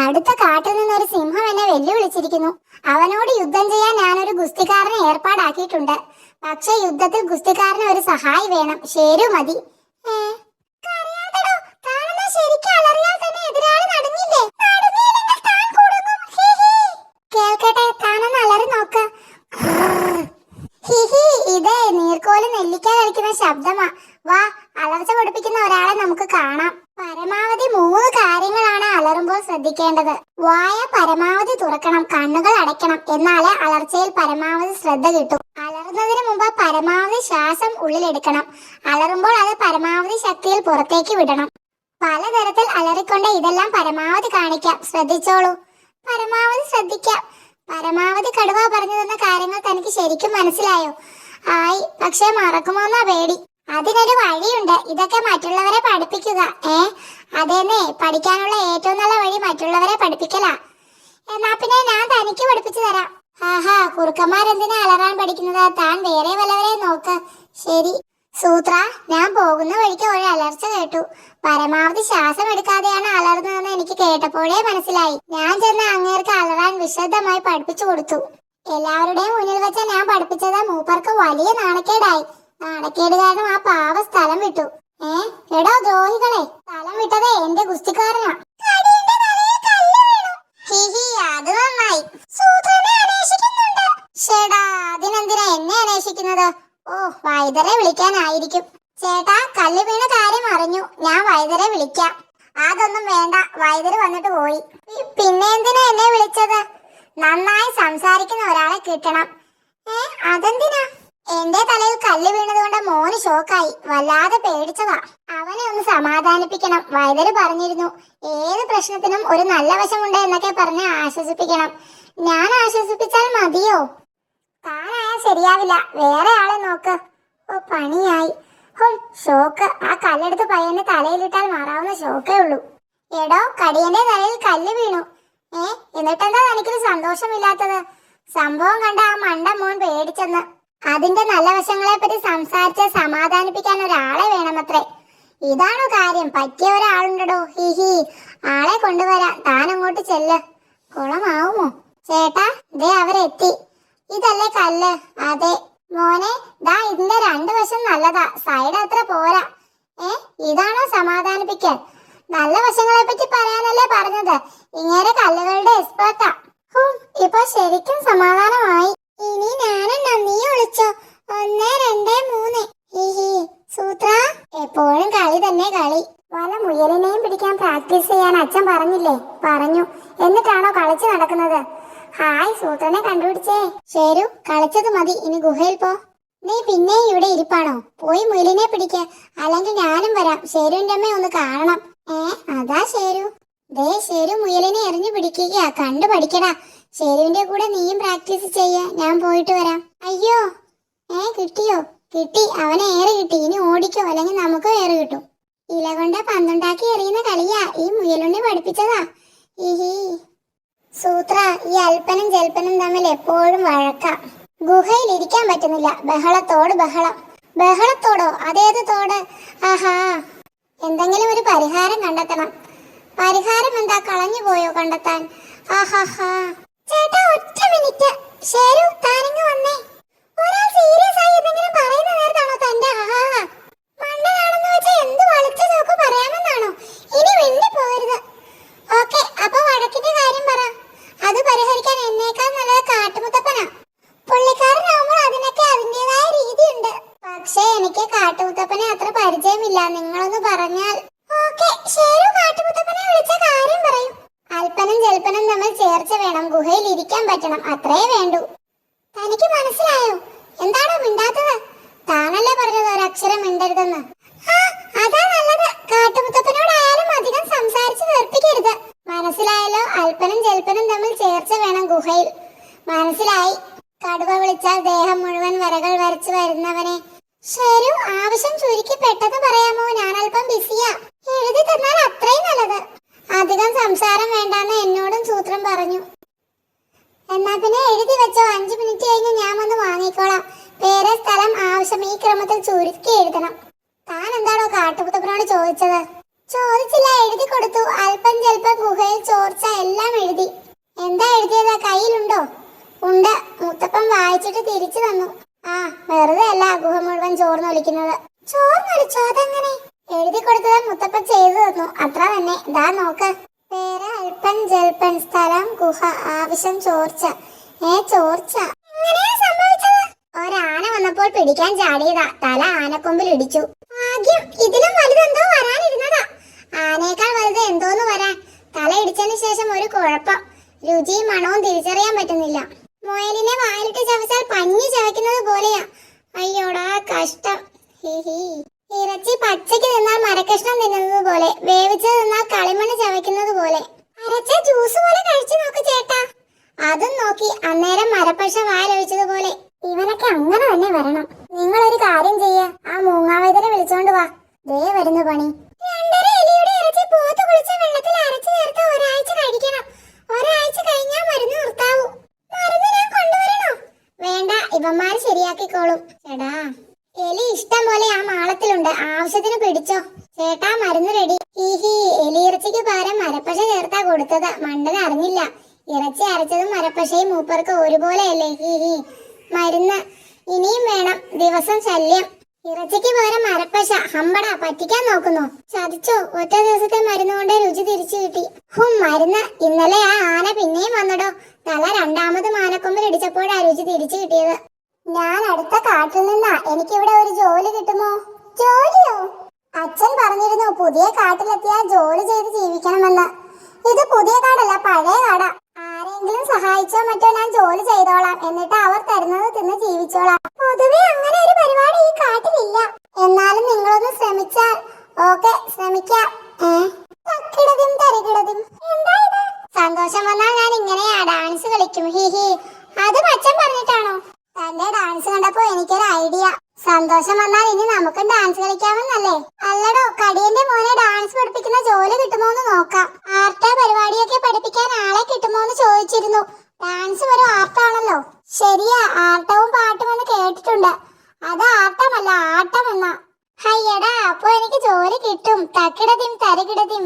അടുത്ത കാട്ടിൽ നിന്നൊരു സിംഹം എന്നെ വെല്ലുവിളിച്ചിരിക്കുന്നു. അവനോട് യുദ്ധം ചെയ്യാൻ ഞാനൊരു ഗുസ്തിക്കാരനെ ഏർപ്പാടാക്കിയിട്ടുണ്ട്. പക്ഷെ യുദ്ധത്തിൽ ഗുസ്തിക്കാരന് ഒരു സഹായി വേണം. ശരു മതി. കേൾക്കട്ടെ, താനൊന്ന് അലറി നോക്ക്. ഇതേ നീർക്കോല് നെല്ലിക്ക കളിക്കുന്ന ശബ്ദമാ. വാ, അലർച്ച പഠിപ്പിക്കുന്ന ഒരാളെ നമുക്ക് കാണാം. പരമാവധി 3 കാര്യങ്ങളാണ് അലറുമ്പോൾ ശ്രദ്ധിക്കേണ്ടത്. വായ പരമാവധി തുറക്കണം, കണ്ണുകൾ അടയ്ക്കണം. എന്നാലേ അലർച്ചയിൽ പരമാവധി ശ്രദ്ധ കിട്ടും. അലറുന്നതിന് മുമ്പ് പരമാവധി ശ്വാസം ഉള്ളിലെടുക്കണം. അലറുമ്പോൾ അത് പരമാവധി ശക്തിയിൽ പുറത്തേക്ക് വിടണം. പലതരത്തിൽ അലറിക്കൊണ്ട് ഇതെല്ലാം പരമാവധി കാണിക്കാം. ശ്രദ്ധിച്ചോളൂ. പരമാവധി ശ്രദ്ധിക്കാം. പരമാവധി കടുവ പറഞ്ഞു തന്ന കാര്യങ്ങൾ തനിക്ക് ശരിക്കും മനസ്സിലായോ? ആയി, പക്ഷെ മറക്കുമോന്നാ പേടി. അതിനൊരു വഴിയുണ്ട്. ഇതൊക്കെ മറ്റുള്ളവരെ പഠിപ്പിക്കുക. അതേന്നേ, പഠിക്കാനുള്ള ഏറ്റവും നല്ല വഴി മറ്റുള്ളവരെ പഠിപ്പിക്കലാ. എന്നാ പിന്നെ ഞാൻ തനിക്ക് പഠിപ്പിച്ചു തരാം. ആഹാ, കുറുക്കന്മാരെന്തിനാ അലറാൻ പഠിക്കുന്നത്? താൻ വേറെ വല്ലവരെ നോക്ക്. ശരി സൂത്ര, ഞാൻ പോകുന്ന വഴിക്ക് ഒരു അലർച്ച കേട്ടു. പരമാവധി ശ്വാസം എടുക്കാതെയാണ് അലർന്നതെന്ന് എനിക്ക് കേട്ടപ്പോഴേ മനസ്സിലായി. ഞാൻ ചെന്ന് അങ്ങേർക്ക് അലറാൻ വിശദമായി പഠിപ്പിച്ചു കൊടുത്തു. എല്ലാവരുടെയും മുന്നിൽ വെച്ച ഞാൻ പഠിപ്പിച്ചത് മൂപ്പർക്ക് വലിയ നാണക്കേടായി. നാണക്കേട് കാരണം ആ പാവ സ്ഥലം വിട്ടു. എടോ ദ്രോഹികളെ, സ്ഥലം വിട്ടതേ എന്റെ ഗുസ്തിക്കാരനാ. അത് നന്നായി. ചേട്ടാ, അതിനെന്തിനാ എന്നെ അന്വേഷിക്കുന്നത്? ഓ, വൈദ്യരെ വിളിക്കാനായിരിക്കും. ചേട്ടാ, കല്ല് വീണ കാര്യം അറിഞ്ഞു. ഞാൻ വൈദ്യരെ വിളിക്കാം. അതൊന്നും വേണ്ട, വൈദ്യര് വന്നിട്ട് പോയി. പിന്നെ എന്തിനാ എന്നെ വിളിച്ചത്? നന്നായി സംസാരിക്കുന്ന ഒരാളെ കിട്ടണം. അതെന്തിനാ? എന്റെ തലയിൽ കല്ല് വീണത് കൊണ്ട് മോന് ഷോക്കായി. വല്ലാതെ പേടിച്ചതാ. അവനെ ഒന്ന് സമാധാനിപ്പിക്കണം. വൈദ്യര് പറഞ്ഞിരുന്നു, ഏത് പ്രശ്നത്തിനും ഒരു നല്ല വശമുണ്ട് എന്നൊക്കെ പറഞ്ഞ് ആശ്വസിപ്പിക്കണം. ഞാൻ ആശ്വസിപ്പിച്ചാൽ മതിയോ? താനായാ ശരിയാവില്ല. വേറെ ആളെ നോക്ക്. ഓ, പണിയായി. ഷോക്ക്. ആ കല്ലെടുത്ത് പയ്യന്റെ തലയിലിട്ടാൽ മാറാവുന്ന ഷോക്കേ ഉള്ളൂ. എടോ, കടിയന്റെ തലയിൽ കല്ല് വീണു. എന്നിട്ടെന്താ തനിക്കൊരു സന്തോഷമില്ലാത്തത്? സംഭവം കണ്ട ആ മണ്ട മോൻ പേടിച്ചെന്ന്. അതിന്റെ നല്ല വശങ്ങളെ പറ്റി സംസാരിച്ച് സമാധാനിപ്പിക്കാൻ ഒരാളെ വേണമത്രേ. ഇതാണോ കാര്യം? പറ്റിയ ഒരാളുണ്ടോ? ആളെ കൊണ്ടുവരാം. താൻ അങ്ങോട്ട് ചെല്ല്. കുളമാവുമോ? ചേട്ടാ, ദേ അവരെത്തി. ഇതല്ലേ കല്ല്? അതെ. മോനെ, ദാ ഇതിന്റെ 2 വശം നല്ലതാ, സൈഡ് അത്ര പോരാ. ഇതാണോ സമാധാനിപ്പിക്കാൻ? നല്ല വശങ്ങളെ പറ്റി പറയാനല്ലേ പറഞ്ഞത്. ഇങ്ങനെ കല്ലുകളുടെ എക്സ്പെർട്ടാ. ഇപ്പൊ ശരിക്കും സമാധാനമായി. ഇനി ഞാനെണ്ണ, നീ ഒളിച്ചോ. 1 2 3. സൂത്ര, എപ്പോഴും കളി തന്നെ കളി. വല്ല മുയലിനെയും പിടിക്കാൻ പ്രാക്ടീസ് ചെയ്യാൻ അച്ഛൻ പറഞ്ഞില്ലേ? പറഞ്ഞു. എന്നിട്ടാണോ കളിച്ചു നടക്കുന്നത്? ഹായ്, സൂത്രനെ കണ്ടുപിടിച്ചേ. ശരു, കളിച്ചത് മതി. ഇനി ഗുഹയിൽ പോ. നീ പിന്നെയും ഇവിടെ ഇരിപ്പാണോ? പോയി മുയലിനെ പിടിക്ക. അല്ലെങ്കിൽ ഞാനും വരാം. ശരുവിന്റെ അമ്മ ഒന്ന് കാണണം. അതാ ശരു. ദേ, ശരു മുയലിനെ എറിഞ്ഞു പിടിക്കുക. കണ്ടു പഠിക്കടാ. ശരുവിന്റെ കൂടെ നീയും പ്രാക്ടീസ് ചെയ്യ. ഞാൻ പോയിട്ട് വരാം. അയ്യോ, കിട്ടിയോ? കിട്ടി. അവനെ ഏറ് കിട്ടി. ഇനി ഓടിക്കോ, അല്ലെങ്കിൽ നമുക്ക് ഏറ് കിട്ടും. ഇല കൊണ്ട് പന്തുണ്ടാക്കി എറിയുന്ന കളിയാ. ഈ മുയലുണ്ണി പഠിപ്പിച്ചതാ. സൂത്ര, ഈ അൽപ്പനും ജൽപ്പനും തമ്മിൽ എപ്പോഴും വഴക്കാം. ഗുഹയിൽ ഇരിക്കാൻ പറ്റുന്നില്ല. ബഹളത്തോട് ബഹളം. ബഹളത്തോടോ? അതേത് തോട്? ആഹാ, എന്തെങ്കിലും ഒരു പരിഹാരം കണ്ടെത്തണം. പരിഹാരം എന്താ? കളഞ്ഞു പോയോ കണ്ടെത്താൻ? ആഹാഹാ. ചേട്ടാ, ഒറ്റ മിനിറ്റ്. ശരു, താനിങ്ങ് വന്നേ. ഒരാൾ സീരിയസ് ആയി എന്തെങ്കിലും പറയുന്ന നേരത്താണോ തന്റെ ആഹാ? മണ്ടനാണെന്ന് വെച്ചാൽ എന്ത് വളിച്ച ചോക്ക് പറയാമെന്നാണോ? ഇനി വെണ്ടി പോകരുത്. ഓക്കെ, അപ്പൊ വഴക്കിന്റെ കാര്യം പറ. അത് പരിഹരിക്കാൻ എന്നേക്കാൾ നല്ലത് കാട്ടുമുത്തപ്പനാ. പുള്ളിക്കാരനാവുമ്പോൾ അതിനൊക്കെ അതിൻ്റെതായ രീതിയുണ്ട്. പക്ഷേ എനിക്ക് കാട്ടുമുത്തപ്പനെ അത്ര പരിചയമില്ല. നിങ്ങളൊന്ന് പറഞ്ഞാൽ. ഓക്കെ, ശരു, കാട്ടുമുത്തപ്പനെ വിളിച്ച കാര്യം പറയും. അൽപ്പനും ജൽപ്പനും തമ്മിൽ ചേർച്ച വേണം. ഗുഹയിൽ ഇരിക്കാൻ പറ്റണം. അത്രേ വേണ്ടൂ. തനിക്ക് മനസ്സിലായോ? എന്താണോ മിണ്ടാത്തത്? താനല്ലേ പറഞ്ഞത് ഒരക്ഷരം മിണ്ടരുതെന്ന്. അതാ നല്ലത്. കാട്ടുമുത്തപ്പനോടായാലും അധികം സംസാരിച്ച് വെറുപ്പിക്കരുത്. മനസ്സിലായല്ലോ? അൽപ്പനും ജൽപ്പനും തമ്മിൽ ചേർച്ച വേണം ഗുഹയിൽ. മനസ്സിലായി. കടുവ വിളിച്ചാൽ ദേഹം മുഴുവൻ വരകൾ വരച്ചു വരുന്നവനെ. ശരു, ആവശ്യം ചുരുക്കി പെട്ടെന്ന് പറയാമോ? ഞാൻ അല്പം ബിസിയാ. എഴുതി തന്നാൽ അത്രയും നല്ലത്. അധികം സംസാരം വേണ്ടാന്ന് എന്നോടും സൂത്രം പറഞ്ഞു. എന്നാ പിന്നെ എഴുതി വെച്ചോ. 5 മിനിറ്റ് കഴിഞ്ഞ് ഞാൻ വന്ന് വാങ്ങിക്കോളാം. പേര്, സ്ഥലം, ആവശ്യം ഈ ക്രമത്തിൽ ചുരുക്കി എഴുതണം. താൻ എന്താണോ കാട്ടുമുത്തപ്പനോട് ചോദിച്ചത്? ചോദിച്ചില്ല, എഴുതി കൊടുത്തു. അല്പം ചെൽപ്പം ഗുഹയിൽ ചോർച്ച എല്ലാം എഴുതി. എന്താ എഴുതിയത്? കയ്യിലുണ്ടോ? ഉണ്ട്. മുത്തപ്പൻ വായിച്ചിട്ട് തിരിച്ചു തന്നു. ആ, വെറുതെ അല്ല ഗുഹ മുഴുവൻ ചോർന്നൊലിക്കുന്നത്. ചോർന്നൊലിച്ചോ? അതെങ്ങനെ? എഴുതി കൊടുത്തത് മുത്തപ്പൻ ചെയ്തു തന്നു, അത്ര തന്നെ. ദാ നോക്ക്. പേര് അല്പൻ ജൽപ്പൻ, സ്ഥലം ഗുഹ, ആവശ്യം ചോർച്ച. ചോർച്ച എങ്ങനെയാ സംഭവിച്ചത്? ഒരാന വന്നപ്പോൾ പിടിക്കാൻ ചാടിയതാ, തല ആനക്കൊമ്പിൽ ഇടിച്ചു. ഭാഗ്യം, ഇതിലും വലുതെന്തോ വരാനിരുന്നതാ. ആനയേക്കാൾ വലുത് എന്തോന്ന് വരാൻ. തല ഇടിച്ചതിന് ശേഷം ഒരു കുഴപ്പം, രുചിയും മണവും തിരിച്ചറിയാൻ പറ്റുന്നില്ല. മുയലിനെ വായിലിട്ട് ചവച്ചാൽ പഞ്ഞി ചവയ്ക്കുന്നത് പോലെയാ. അയ്യോടാ കഷ്ടം. ഇറച്ചി പച്ചയ്ക്ക് നിന്നാൽ മരക്കഷ്ണം തിന്നുന്നത് പോലെ, വേവിച്ചത് തിന്നാൽ കളിമണ്ണ് ചവയ്ക്കുന്നത് പോലെ. അരച്ച ജ്യൂസ് പോലെ കഴിച്ചു നോക്ക് ചേട്ടാ. അതും നോക്കി അന്നേരം മരപ്പശ വാലൊഴിച്ചതുപോലെ. ഇവനൊക്കെ അങ്ങനെ തന്നെ വരണം. നിങ്ങളൊരു കാര്യം ചെയ്യ, ആ മൂങ്ങാവൈദ്യരെ വിളിച്ചോണ്ട് വാ. ദേ വരുന്നു പണി. 2.5 എലിയുടെ ഇറച്ചി പോത്ത് കുളിച്ച വെള്ളത്തിൽ അരച്ചു ചേർത്ത് ഒരാഴ്ച കഴിക്കണം. ഒരാഴ്ച കഴിഞ്ഞാൽ മരുന്ന് നിർത്താവൂ. മരുന്ന് ഞാൻ കൊണ്ടുവരണോ? വേണ്ട, ഇവന്മാര് ശരിയാക്കിക്കോളും. ചേട്ടാ, എലി ഇഷ്ടം പോലെ ആ മാളത്തിലുണ്ട്, ആവശ്യത്തിന് പിടിച്ചോ. ചേട്ടാ, മരുന്ന് റെഡി. എലി ഇറച്ചിക്ക് പകരം മരപ്പശ ചേർത്താ കൊടുത്തത്, മണ്ടൻ അറിഞ്ഞില്ല. ഇറച്ചി അരച്ചതും മരപ്പശയും മൂപ്പർക്ക് ഒരുപോലെയല്ലേ. മരുന്ന് ഇനിയും വേണം, ദിവസം ശല്യം. ഇറച്ചിക്ക് പകരം മരപ്പശ, ഹമ്പടാ, പറ്റിക്കാൻ നോക്കുന്നു. ചതിച്ചോ? ഒറ്റ ദിവസത്തെ മരുന്ന് കൊണ്ട് രുചി തിരിച്ചു കിട്ടി. മരുന്ന്. ഇന്നലെ ആ ആന പിന്നെയും വന്നടോ. തല രണ്ടാമത് മാനക്കൊമ്പിൽ ഇടിച്ചപ്പോഴാ രുചി തിരിച്ചു കിട്ടിയത്. ഞാൻ അടുത്ത കാട്ടിൽ നിന്നാ. എനിക്കിവിടെ ഒരു ജോലി കിട്ടുമോ? ജോലിയോ? അച്ഛൻ പറഞ്ഞിരുന്നു പുതിയ കാട്ടിലെത്തിയാൽ ജോലി ചെയ്ത് ജീവിക്കണമെന്ന്. ഇത് പുതിയ കാടല്ല, പഴയ കാടാ. ആരെങ്കിലും സഹായിച്ചോ മറ്റോ ഞാൻ ജോലി ചെയ്തോളാം, എന്നിട്ട് അവർ തരുന്നത് തിന്ന് ജീവിച്ചോളാം. പൊതുവെ അങ്ങനെ ഒരു പരിപാടി ഈ കാട്ടിലില്ല. എന്നാലും നിങ്ങളൊന്ന് ശ്രമിച്ചാൽ. ഓക്കെ, ശ്രമിക്കാം. തക്കിടതും തരികിടതും. എന്താ ഇത്? സന്തോഷം വന്നാൽ ഞാൻ ഇങ്ങനെയാ ഡാൻസ് കളിക്കും. അത് അച്ഛൻ പറഞ്ഞിട്ടാണോ? തന്റെ ഡാൻസ് കണ്ടപ്പോ എനിക്കൊരു ഐഡിയ. സന്തോഷം വന്നാൽ ഇനി നമുക്കും ഡാൻസ് കളിക്കാമെന്നല്ലേ? അല്ലടോ, കടിയന്റെ മോനെ ഡാൻസ് പഠിപ്പിക്കുന്ന ജോലി കിട്ടുമോന്ന് നോക്കാം. ആർട്ട് പരിപാടിയൊക്കെ പഠിപ്പിക്കാൻ ആളെ കിട്ടുമോന്ന് ചോദിച്ചിരുന്നു. ഡാൻസ് ഒരു ആർട്ടാണല്ലോ. ശരിയാ, ആട്ടവും പാട്ടും എന്ന് കേട്ടിട്ടുണ്ട്. അത് ആട്ടമല്ല, ആട്ടം എന്നാ. ഹയ്യടാ, അപ്പൊ എനിക്ക് ജോലി കിട്ടും. തക്കിടതിം തരികിടതിം.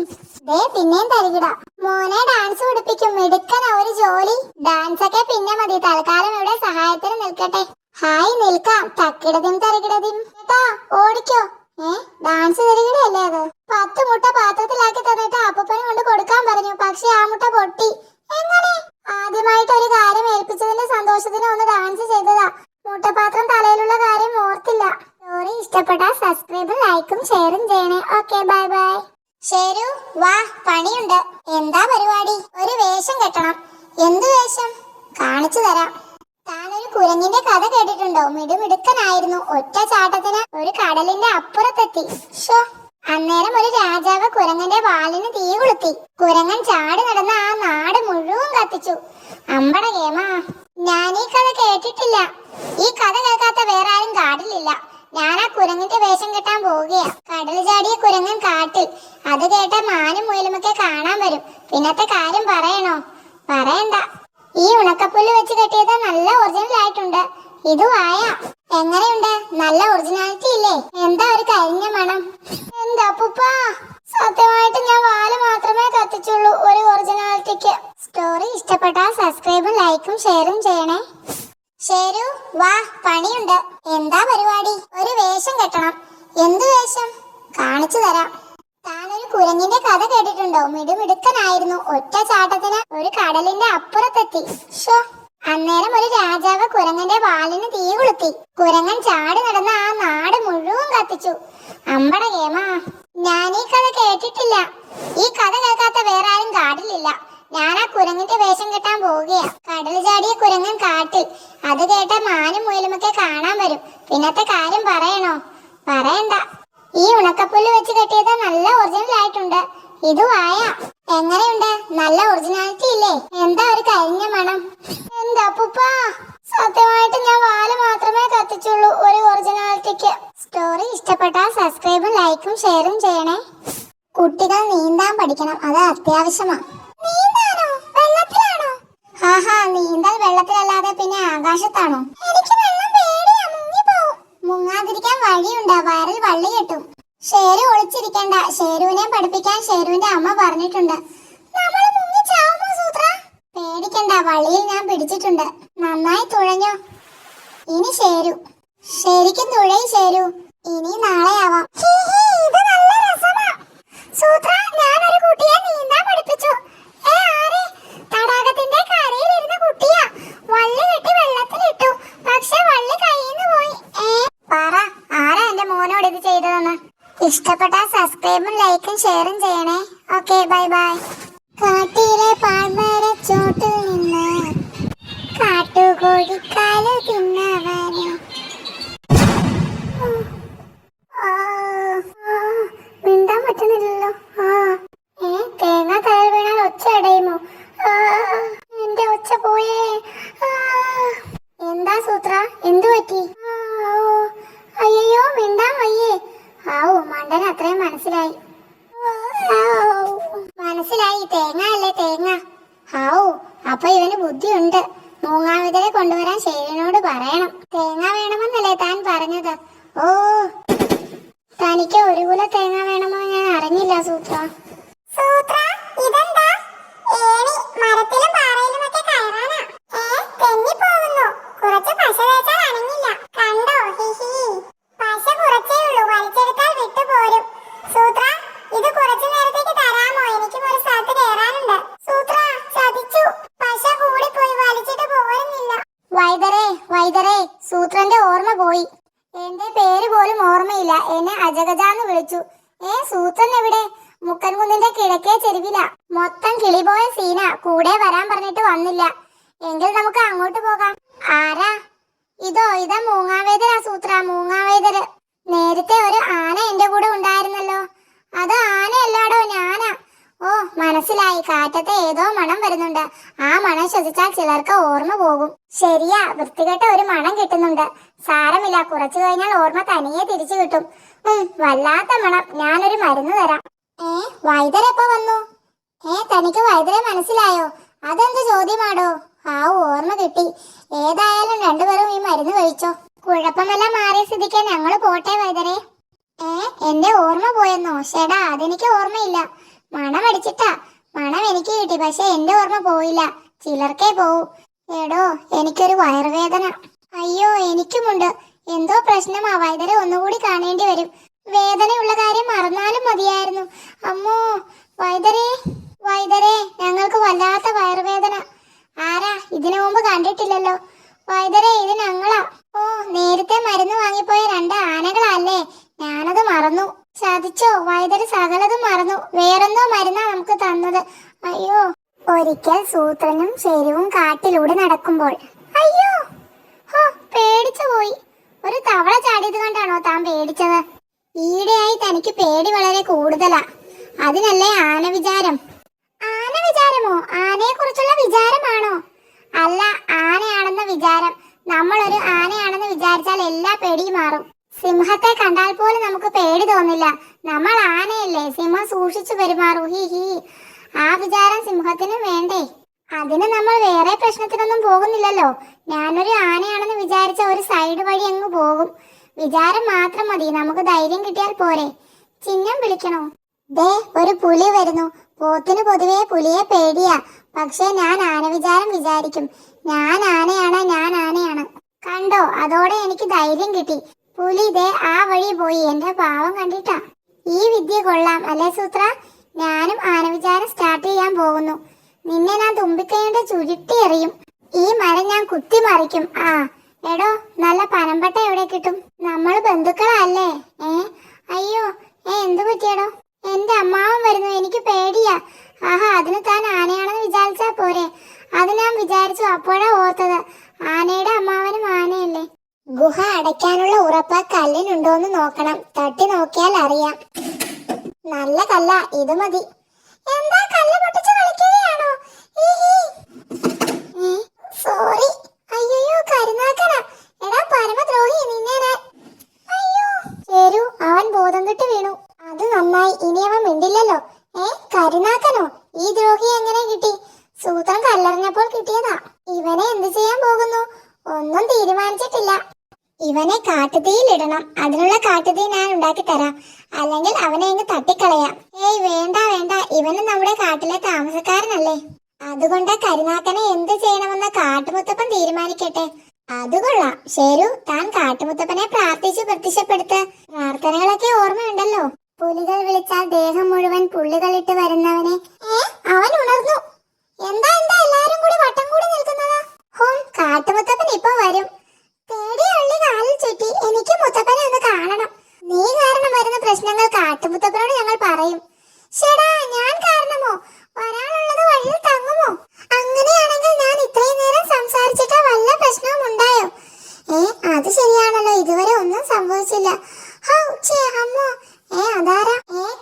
ദേ പിന്നെയും തരികിട. മോനെ ഡാൻസ് പഠിപ്പിക്കും. മിടുക്കന ഒരു ജോലി. ഡാൻസ് ഒക്കെ പിന്നെ മതി, തൽക്കാലം ഇവിടെ സഹായത്തിന് നിൽക്കട്ടെ. ഹായ്, നിൽക്കാം. തക്കിടതിം തരികിടതിം. ചേട്ടാ, ഓടിക്കോ. ഡാൻസ് തരികിടയല്ലേ അത്? 10 മുട്ട പാത്രത്തിലാക്കി തന്നിട്ട് അപ്പൂപ്പന് കൊണ്ട് കൊടുക്കാൻ പറഞ്ഞു. പക്ഷെ ആ മുട്ട പൊട്ടി. എങ്ങനെ? ആദ്യമായിട്ട് ഒരു കാര്യം ഏൽപ്പിച്ചതിന്റെ സന്തോഷത്തിന് ഒന്ന് ഡാൻസ് ചെയ്തതാ. മുട്ടപാത്രം തലയിലുള്ള കാര്യം ഓർത്തില്ല. സ്റ്റോറി ഇഷ്ടപ്പെട്ടാൽ സബ്സ്ക്രൈബും ലൈക്കും ഷെയറും ചെയ്യണേ. Okay, bye bye. ശരു, വാ, പണിയുണ്ട്. എന്താ പരിപാടി? ഒരു വേഷം കെട്ടണം. എന്ത് വേഷം? കാണിച്ചു തരാം. താനൊരു കുരങ്ങിന്റെ കഥ കേട്ടിട്ടുണ്ടോ? മിടുമിടുക്കനായിരുന്നു. ഒറ്റ ചാട്ടത്തിന് ഒരു കടലിന്റെ അപ്പുറത്തെത്തി. അന്നേരം ഒരു രാജാവ് കുരങ്ങന്റെ വാലിന് തീ കൊളുത്തി. കുരങ്ങൻ ചാടി നടന്ന ആ നാട് മുഴുവൻ കത്തിച്ചു. അമ്പട കേമാ, ഞാൻ ഈ കഥ കേട്ടിട്ടില്ല. ഈ കഥ കേൾക്കാത്ത വേറെ ആരും കാട്ടിലില്ല. ഞാൻ ആ കുരങ്ങിന്റെ വേഷം കെട്ടാൻ പോവുകയാ. കടൽ ചാടിയ കുരങ്ങൻ കാട്ടിൽ. അത് കേട്ട മാനും മുയലുമൊക്കെ കാണാൻ വരും. പിന്നത്തെ കാര്യം പറയണോ? പറയണ്ട. ഈ ഉണക്കപ്പുല്ല് വെച്ച് കെട്ടിയത് നല്ല ഒറിജിനൽ ആയിട്ടുണ്ട്. ഇത് വായ. എങ്ങനെയുണ്ട്? നല്ല ഒറിജിനാലിറ്റി ഇല്ലേ? എന്താ ഒരു കരിഞ്ഞ മണം. എന്താ അപ്പൂപ്പാ, സത്യമായിട്ട് ഞാൻ വാല് മാത്രമേ കത്തിച്ചുള്ളൂ ഒരു ഒറിജിനാലിറ്റിക്ക്. സ്റ്റോറി ഇഷ്ടപ്പെട്ടാൽ സബ്സ്ക്രൈബും ലൈക്കും ഷെയറും ചെയ്യണേ. ശരു, വാ, പണിയുണ്ട്. എന്താ പരിപാടി? ഒരു വേഷം കെട്ടണം. എന്ത് വേഷം? കാണിച്ചു തരാം. താനൊരു കുരങ്ങിന്റെ കഥ കേട്ടിട്ടുണ്ടോ? മിടുമിടുക്കനായിരുന്നു. ഒറ്റ ചാട്ടത്തിന് ഒരു കടലിന്റെ അപ്പുറത്തെത്തി. അന്നേരം ഒരു രാജാവ് കുരങ്ങന്റെ വാലിന് തീ കൊളുത്തി. കുരങ്ങൻ ചാടി നടന്ന ആ നാട് മുഴുവൻ കത്തിച്ചു. അമ്പട കേമാ, ഞാൻ ഈ കഥ കേട്ടിട്ടില്ല. ഈ കഥ കേൾക്കാത്ത വേറെ ആരും കാട്ടിലില്ല. ഞാൻ ആ കുരങ്ങിന്റെ വേഷം കെട്ടാൻ പോവുകയാ. കടൽ ചാടിയ കുരങ്ങൻ കാട്ടിൽ. അത് കേട്ട മാനും മുയലുമൊക്കെ കാണാൻ വരും. പിന്നത്തെ കാര്യം പറയണോ? പറയണ്ട. ഈ ഉണക്കപ്പുല്ല് വെച്ച് കെട്ടിയത് നല്ല ഒറിജിനൽ ആയിട്ടുണ്ട്. ഇത് വായ. എങ്ങനെയുണ്ട്? നല്ല ഒറിജിനാലിറ്റി ഇല്ലേ? എന്താ ഒരു കരിഞ്ഞ മണം. എന്താ അപ്പൂപ്പാ, സത്യമായിട്ട് ഞാൻ വാല് മാത്രമേ കത്തിച്ചുള്ളൂ ഒരു ഒറിജിനാലിറ്റിക്ക്. സ്റ്റോറി ഇഷ്ടപ്പെട്ടാൽ സബ്സ്ക്രൈബും ലൈക്കും ഷെയറും ചെയ്യണേ. കുട്ടികൾ നീന്താൻ പഠിക്കണം, അത് അത്യാവശ്യമാ. നീന്താനോ? വെള്ളത്തിലാണോ? നീന്തൽ വെള്ളത്തിലല്ലാതെ പിന്നെ ആകാശത്താണോ? എനിക്ക് വെള്ളം പേടിയാ, മുങ്ങിപ്പോവും. മുങ്ങാതിരിക്കാൻ വഴിയുണ്ട്, വയറിൽ വള്ളി കെട്ടും. ഷേരു ഒളിച്ചിരിക്കണ്ട. ഷേരുവിനെ പഠിപ്പിക്കാൻ ഷേരുവിന്റെ അമ്മ പറഞ്ഞിട്ടുണ്ട്. നമ്മള് മുങ്ങി ചാവുമോ സൂത്ര? പേടിക്കണ്ട, വള്ളിയിൽ ഞാൻ പിടിച്ചിട്ടുണ്ട്. നന്നായി തുഴഞ്ഞോ. ഇനി ഷേരു, ശരിക്കും തുഴയി ഷേരു. ഇനി നാളെ ആവാം. ഇത് നല്ല രസമാ സൂത്ര. ഞാനൊരു കുട്ടിയെ നീന്താൻ പഠിപ്പിച്ചു. ആരെ? തടാകത്തിന്റെ കരയിലിരുന്ന കുട്ടിയാ. വള്ളി കെട്ടി വെള്ളത്തിലിട്ടു. പക്ഷെ വള്ളി കയ്യിന്ന് പോയി. പറ, ആരാ എന്റെ മോനോട് ഇത് ചെയ്തതെന്ന്? ഇഷ്ടപ്പെട്ടാൽ സബ്സ്ക്രൈബും ലൈക്കും ഷെയറും ചെയ്യണേ. Okay, bye bye. കാട്ടിലെ പാഴ്മരച്ചോട്ടിൽ നിന്ന് കാട്ടുകോഴിക്കാല് തിന്നവനെ. മിണ്ടാൻ പറ്റുന്നില്ലല്ലോ. തേങ്ങ തലയിൽ വീണാൽ ഒച്ച അടയുമോ? എന്റെ ഒച്ച പോയേ. എന്താ സൂത്ര, എന്തു പറ്റി? അയ്യോ, മിണ്ടാൻ വയ്യേ. ആവൂ, മണ്ടൻ അത്രയും മനസ്സിലായി. മനസ്സിലായി, തേങ്ങ അല്ലേ തേങ്ങ. ആവൂ, അപ്പൊ ഇവന് ബുദ്ധിയുണ്ട്. മൂങ്ങാവിതരെ കൊണ്ടുവരാൻ ഷേരുവിനോട് പറയണം. തേങ്ങ വേണമെന്നല്ലേ താൻ പറഞ്ഞത്? ഓ, തനിക്ക് ഒരു കുല തേങ്ങ വേണമെന്ന് ഞാൻ അറിഞ്ഞില്ല സൂത്ര. സൂത്ര, ഇതെന്താ? ഏണി മരത്തിലും പാറയിലുമൊക്കെ കയറാനാ. തെന്നി പോകുന്നു. കുറച്ച് പശ തേച്ചാൽ അനങ്ങില്ല. കണ്ടോ? ഹിഹി. പശ കുറച്ചേ ഉള്ളൂ, വലിച്ചെടുത്താൽ വിട്ടുപോരും. സൂത്ര, ഇത് കുറച്ചു നേരത്തേക്ക് തരാമോ? എനിക്കും ഒരു സ്ഥലത്ത് കയറാനുണ്ട്. സൂത്ര, ചതിച്ചു. പശ കൂടിപ്പോയി, വലിച്ചിട്ട് പോരുന്നില്ല. വൈദരേ, വൈദരേ, സൂത്രന്റെ ഓർമ്മ പോയി. എന്റെ പേര് പോലും ഓർമ്മയില്ല. എന്നെ അജഗജാന്ന് വിളിച്ചു. സൂത്രൻ എവിടെ? മുക്കൻകുന്നിന്റെ കിഴക്കേ ചെരുവില. മൊത്തം കിളിപോയ സീന. കൂടെ വരാൻ പറഞ്ഞിട്ട് വന്നില്ല. എങ്കിൽ നമുക്ക് അങ്ങോട്ട് പോകാം. ആരാ? ഇതാ മൂങ്ങാവേദരാ സൂത്ര, മൂങ്ങാവേദര്. നേരത്തെ ഒരു ആന എന്റെ കൂടെ ഉണ്ടായിരുന്നല്ലോ. അത് ആനയല്ലാടോ, ഞാനാ. ഓ, മനസ്സിലായി. കാറ്റത്തെ ഏതോ മണം വരുന്നുണ്ട്. ആ മണം ശ്വസിച്ചാൽ ചിലർക്ക് ഓർമ്മ പോകും. ശരിയാ, വൃത്തികെട്ട ഒരു മണം കിട്ടുന്നുണ്ട്. സാരമില്ല, കുറച്ചു കഴിഞ്ഞാൽ ഓർമ്മ തനിയെ തിരിച്ചു കിട്ടും. വല്ലാത്ത മണം. ഞാനൊരു മരുന്ന് തരാം. വൈദ്യരെപ്പോ വന്നു? തനിക്ക് വൈദ്യരെ മനസ്സിലായോ? അതെന്ത് ചോദ്യമാടോ? ഓർമ്മ കിട്ടി. ഏതായാലും രണ്ടുപേരും ഈ മരുന്ന് കഴിച്ചോ. കുഴപ്പമെല്ലാം മാറിയ സ്ഥിതിക്ക് ഞങ്ങള് പോട്ടെ വൈദ്യരെ. എന്റെ ഓർമ്മ പോയെന്നോ? ചേടാ, അതെനിക്ക് ഓർമ്മയില്ല. മണം അടിച്ചിട്ടാ. മണം എനിക്ക് കിട്ടി, പക്ഷെ എന്റെ ഓർമ്മ പോയില്ല. ചിലർക്കേ പോവൂ. എടോ, എനിക്കൊരു വയറുവേദന. അയ്യോ, എനിക്കുമുണ്ട്. എന്തോ പ്രശ്നമാ. വൈദ്യരെ ഒന്നുകൂടി കാണേണ്ടി വരും. വേദനയുള്ള കാര്യം മറന്നാലും മതിയായിരുന്നു. അമ്മോ, വൈദ്യരെ, വൈദ്യരെ, ഞങ്ങൾക്ക് വല്ലാത്ത വയറുവേദന. ആരാ? ഇതിനു മുമ്പ് കണ്ടിട്ടില്ലല്ലോ. വൈദ്യരെ, ഇത് ഞങ്ങളാ. ഓ, നേരത്തെ മരുന്ന് വാങ്ങിപ്പോയ 2 ആനകളല്ലേ? ഞാനത് മറന്നു. ചതിച്ചോ? വൈദ്യര് സകലതും മറന്നു. വേറെന്തോ മരുന്നാ നമുക്ക് തന്നത്. അയ്യോ. ഒരിക്കൽ സൂത്രനും ഷേരുവും കാട്ടിലൂടെ നടക്കുമ്പോൾ. അയ്യോ, പേടിച്ചു പോയി. ഒരു തവള ചാടിയത് കണ്ടാണോ താൻ പേടിച്ചത്? ഈയിടെയായി തനിക്ക് പേടി വളരെ കൂടുതലാ. അതിനല്ലേ ആന വിചാരം. ആന വിചാരമോ? ആനയെ കുറിച്ചുള്ള വിചാരമാണോ? അല്ല, ആനയാണെന്ന വിചാരം. നമ്മളൊരു ആനയാണെന്ന് വിചാരിച്ചാൽ എല്ലാ പേടിയും മാറും. സിംഹത്തെ കണ്ടാൽ പോലും നമുക്ക് പേടി തോന്നില്ല. നമ്മൾ ആനയല്ലേ, സിംഹം സൂക്ഷിച്ചു പെരുമാറൂ. ഹി. ആ വിചാരം സിംഹത്തിനും വേണ്ടേ? അതിന് നമ്മൾ വേറെ പ്രശ്നത്തിനൊന്നും പോകുന്നില്ലല്ലോ. ഞാനൊരു ആനയാണെന്ന് വിചാരിച്ച ഒരു സൈഡ് വഴി അങ്ങ് പോകും. വിചാരം മാത്രം മതി. നമുക്ക് ധൈര്യം കിട്ടിയാൽ പോരെ. ചിഹ്നം വിളിക്കണോ? ദേ, ഒരു പുലി വരുന്നു. പോത്തിന് പൊതുവേ പുലിയെ പേടിയാ. പക്ഷെ ഞാൻ ആന വിചാരം വിചാരിക്കും. ഞാൻ ആനയാണ്, ഞാൻ ആനയാണ്. കണ്ടോ? അതോടെ എനിക്ക് ധൈര്യം കിട്ടി. പുലി ദേ ആ വഴി പോയി. എന്റെ പാവം കണ്ടിട്ടാ. ഈ വിദ്യ കൊള്ളാം അല്ലേ സൂത്ര? ഞാനും ആന വിചാരം സ്റ്റാർട്ട് ചെയ്യാൻ പോകുന്നു. നിന്നെ ഞാൻ തുമ്പിക്കൈകൊണ്ട് ചുരുട്ടി എറിയും. ഈ മരം ഞാൻ കുത്തി മറിക്കും. എടോ, നല്ല പനമ്പട്ട എവിടെ കിട്ടും? നമ്മൾ ബന്ധുക്കളല്ലേ? അയ്യോ, എന്തു പറ്റിയടോ? എന്റെ അമ്മാവൻ വരുന്നു. എനിക്ക് പേടിയാ. അതിന് താൻ ആനയാണെന്ന് വിചാരിച്ചാ പോരെ? അത് ഞാൻ വിചാരിച്ചു. അപ്പോഴാ ഓർത്തത്, ആനയുടെ അമ്മാവനും ആനയല്ലേ. ഗുഹ അടയ്ക്കാനുള്ള ഉറപ്പ് കല്ലിനുണ്ടോന്ന് നോക്കണം. തട്ടി നോക്കിയാൽ അറിയാം. നല്ല കല്ല, ഇത് മതി. എന്താ, കല്ല് പൊട്ടിച്ച് കളിക്കുകയാണോ? സോറി. അയ്യോ, കരുനാക്കനാ. എടാ പരമദ്രോഹി, നിന്നെ ഞാൻ. അയ്യോ. ശരു, അവൻ ബോധം കെട്ട് വീണു. അത് നന്നായി. ഇനി അവൻ മിണ്ടില്ലല്ലോ. കരുനാക്കനോ? ഈ ദ്രോഹി എങ്ങനെ കിട്ടി? സൂത്രം കല്ലെറിഞ്ഞപ്പോൾ കിട്ടിയതാ. ഇവനെ എന്ത് ചെയ്യാൻ പോകുന്നു? ഒന്നും തീരുമാനിച്ചിട്ടില്ല. ഇവനെ കാട്ടുതീയിലിടണം. അതിനുള്ള കാട്ടുതീ ഞാൻ ഉണ്ടാക്കി തരാം. അല്ലെങ്കിൽ അവനെ അങ്ങ് തട്ടിക്കളയാം. ഏയ് വേണ്ട വേണ്ട, ഇവനും നമ്മുടെ കാട്ടിലെ താമസക്കാരനല്ലേ. അതുകൊണ്ട് കരുനാക്കനെ എന്ത് ചെയ്യണമെന്ന് കാട്ടുമുത്തപ്പൻ തീരുമാനിക്കട്ടെ. അത് കൊള്ളാം. ശരു, താൻ കാട്ടുമുത്തപ്പനെ പ്രാർത്ഥിച്ചു പ്രത്യക്ഷപ്പെടുത്ത പ്രാർത്ഥനകളൊക്കെ ഓർമ്മയുണ്ടല്ലോ. പുലികൾ വിളിച്ചാൽ ദേഹം മുഴുവൻ പുള്ളികളിട്ട് വരുന്നവനെ. അവൻ ഉണർന്നു. എന്താ എന്താ എല്ലാരും കൂടി വട്ടം കൂടി നിൽക്കുന്നത്? ഹോം, കാട്ടുമുത്തപ്പൻ ഇപ്പൊ വരും. തേടിയ ഉള്ളി കാലിൽ ചുറ്റി. എനിക്ക് മുത്തപ്പനെ ഒന്ന് കാണണം. നീ കാരണം വരുന്ന പ്രശ്നങ്ങൾ കാട്ടുമുത്തപ്പനോട് ഞങ്ങൾ പറയും. ശടാ, ഞാൻ കാരണമോ? വരാനുള്ളത് വഴിയിൽ തങ്ങുമോ? അങ്ങനെയാണെങ്കിൽ ഞാൻ ഇത്രയും നേരം സംസാരിച്ചിട്ട് വല്ല പ്രശ്നവും ഉണ്ടായോ? അത് ശരിയാണല്ലോ, ഇതുവരെ ഒന്നും സംഭവിച്ചില്ല. അമ്മോ, അതാരാ?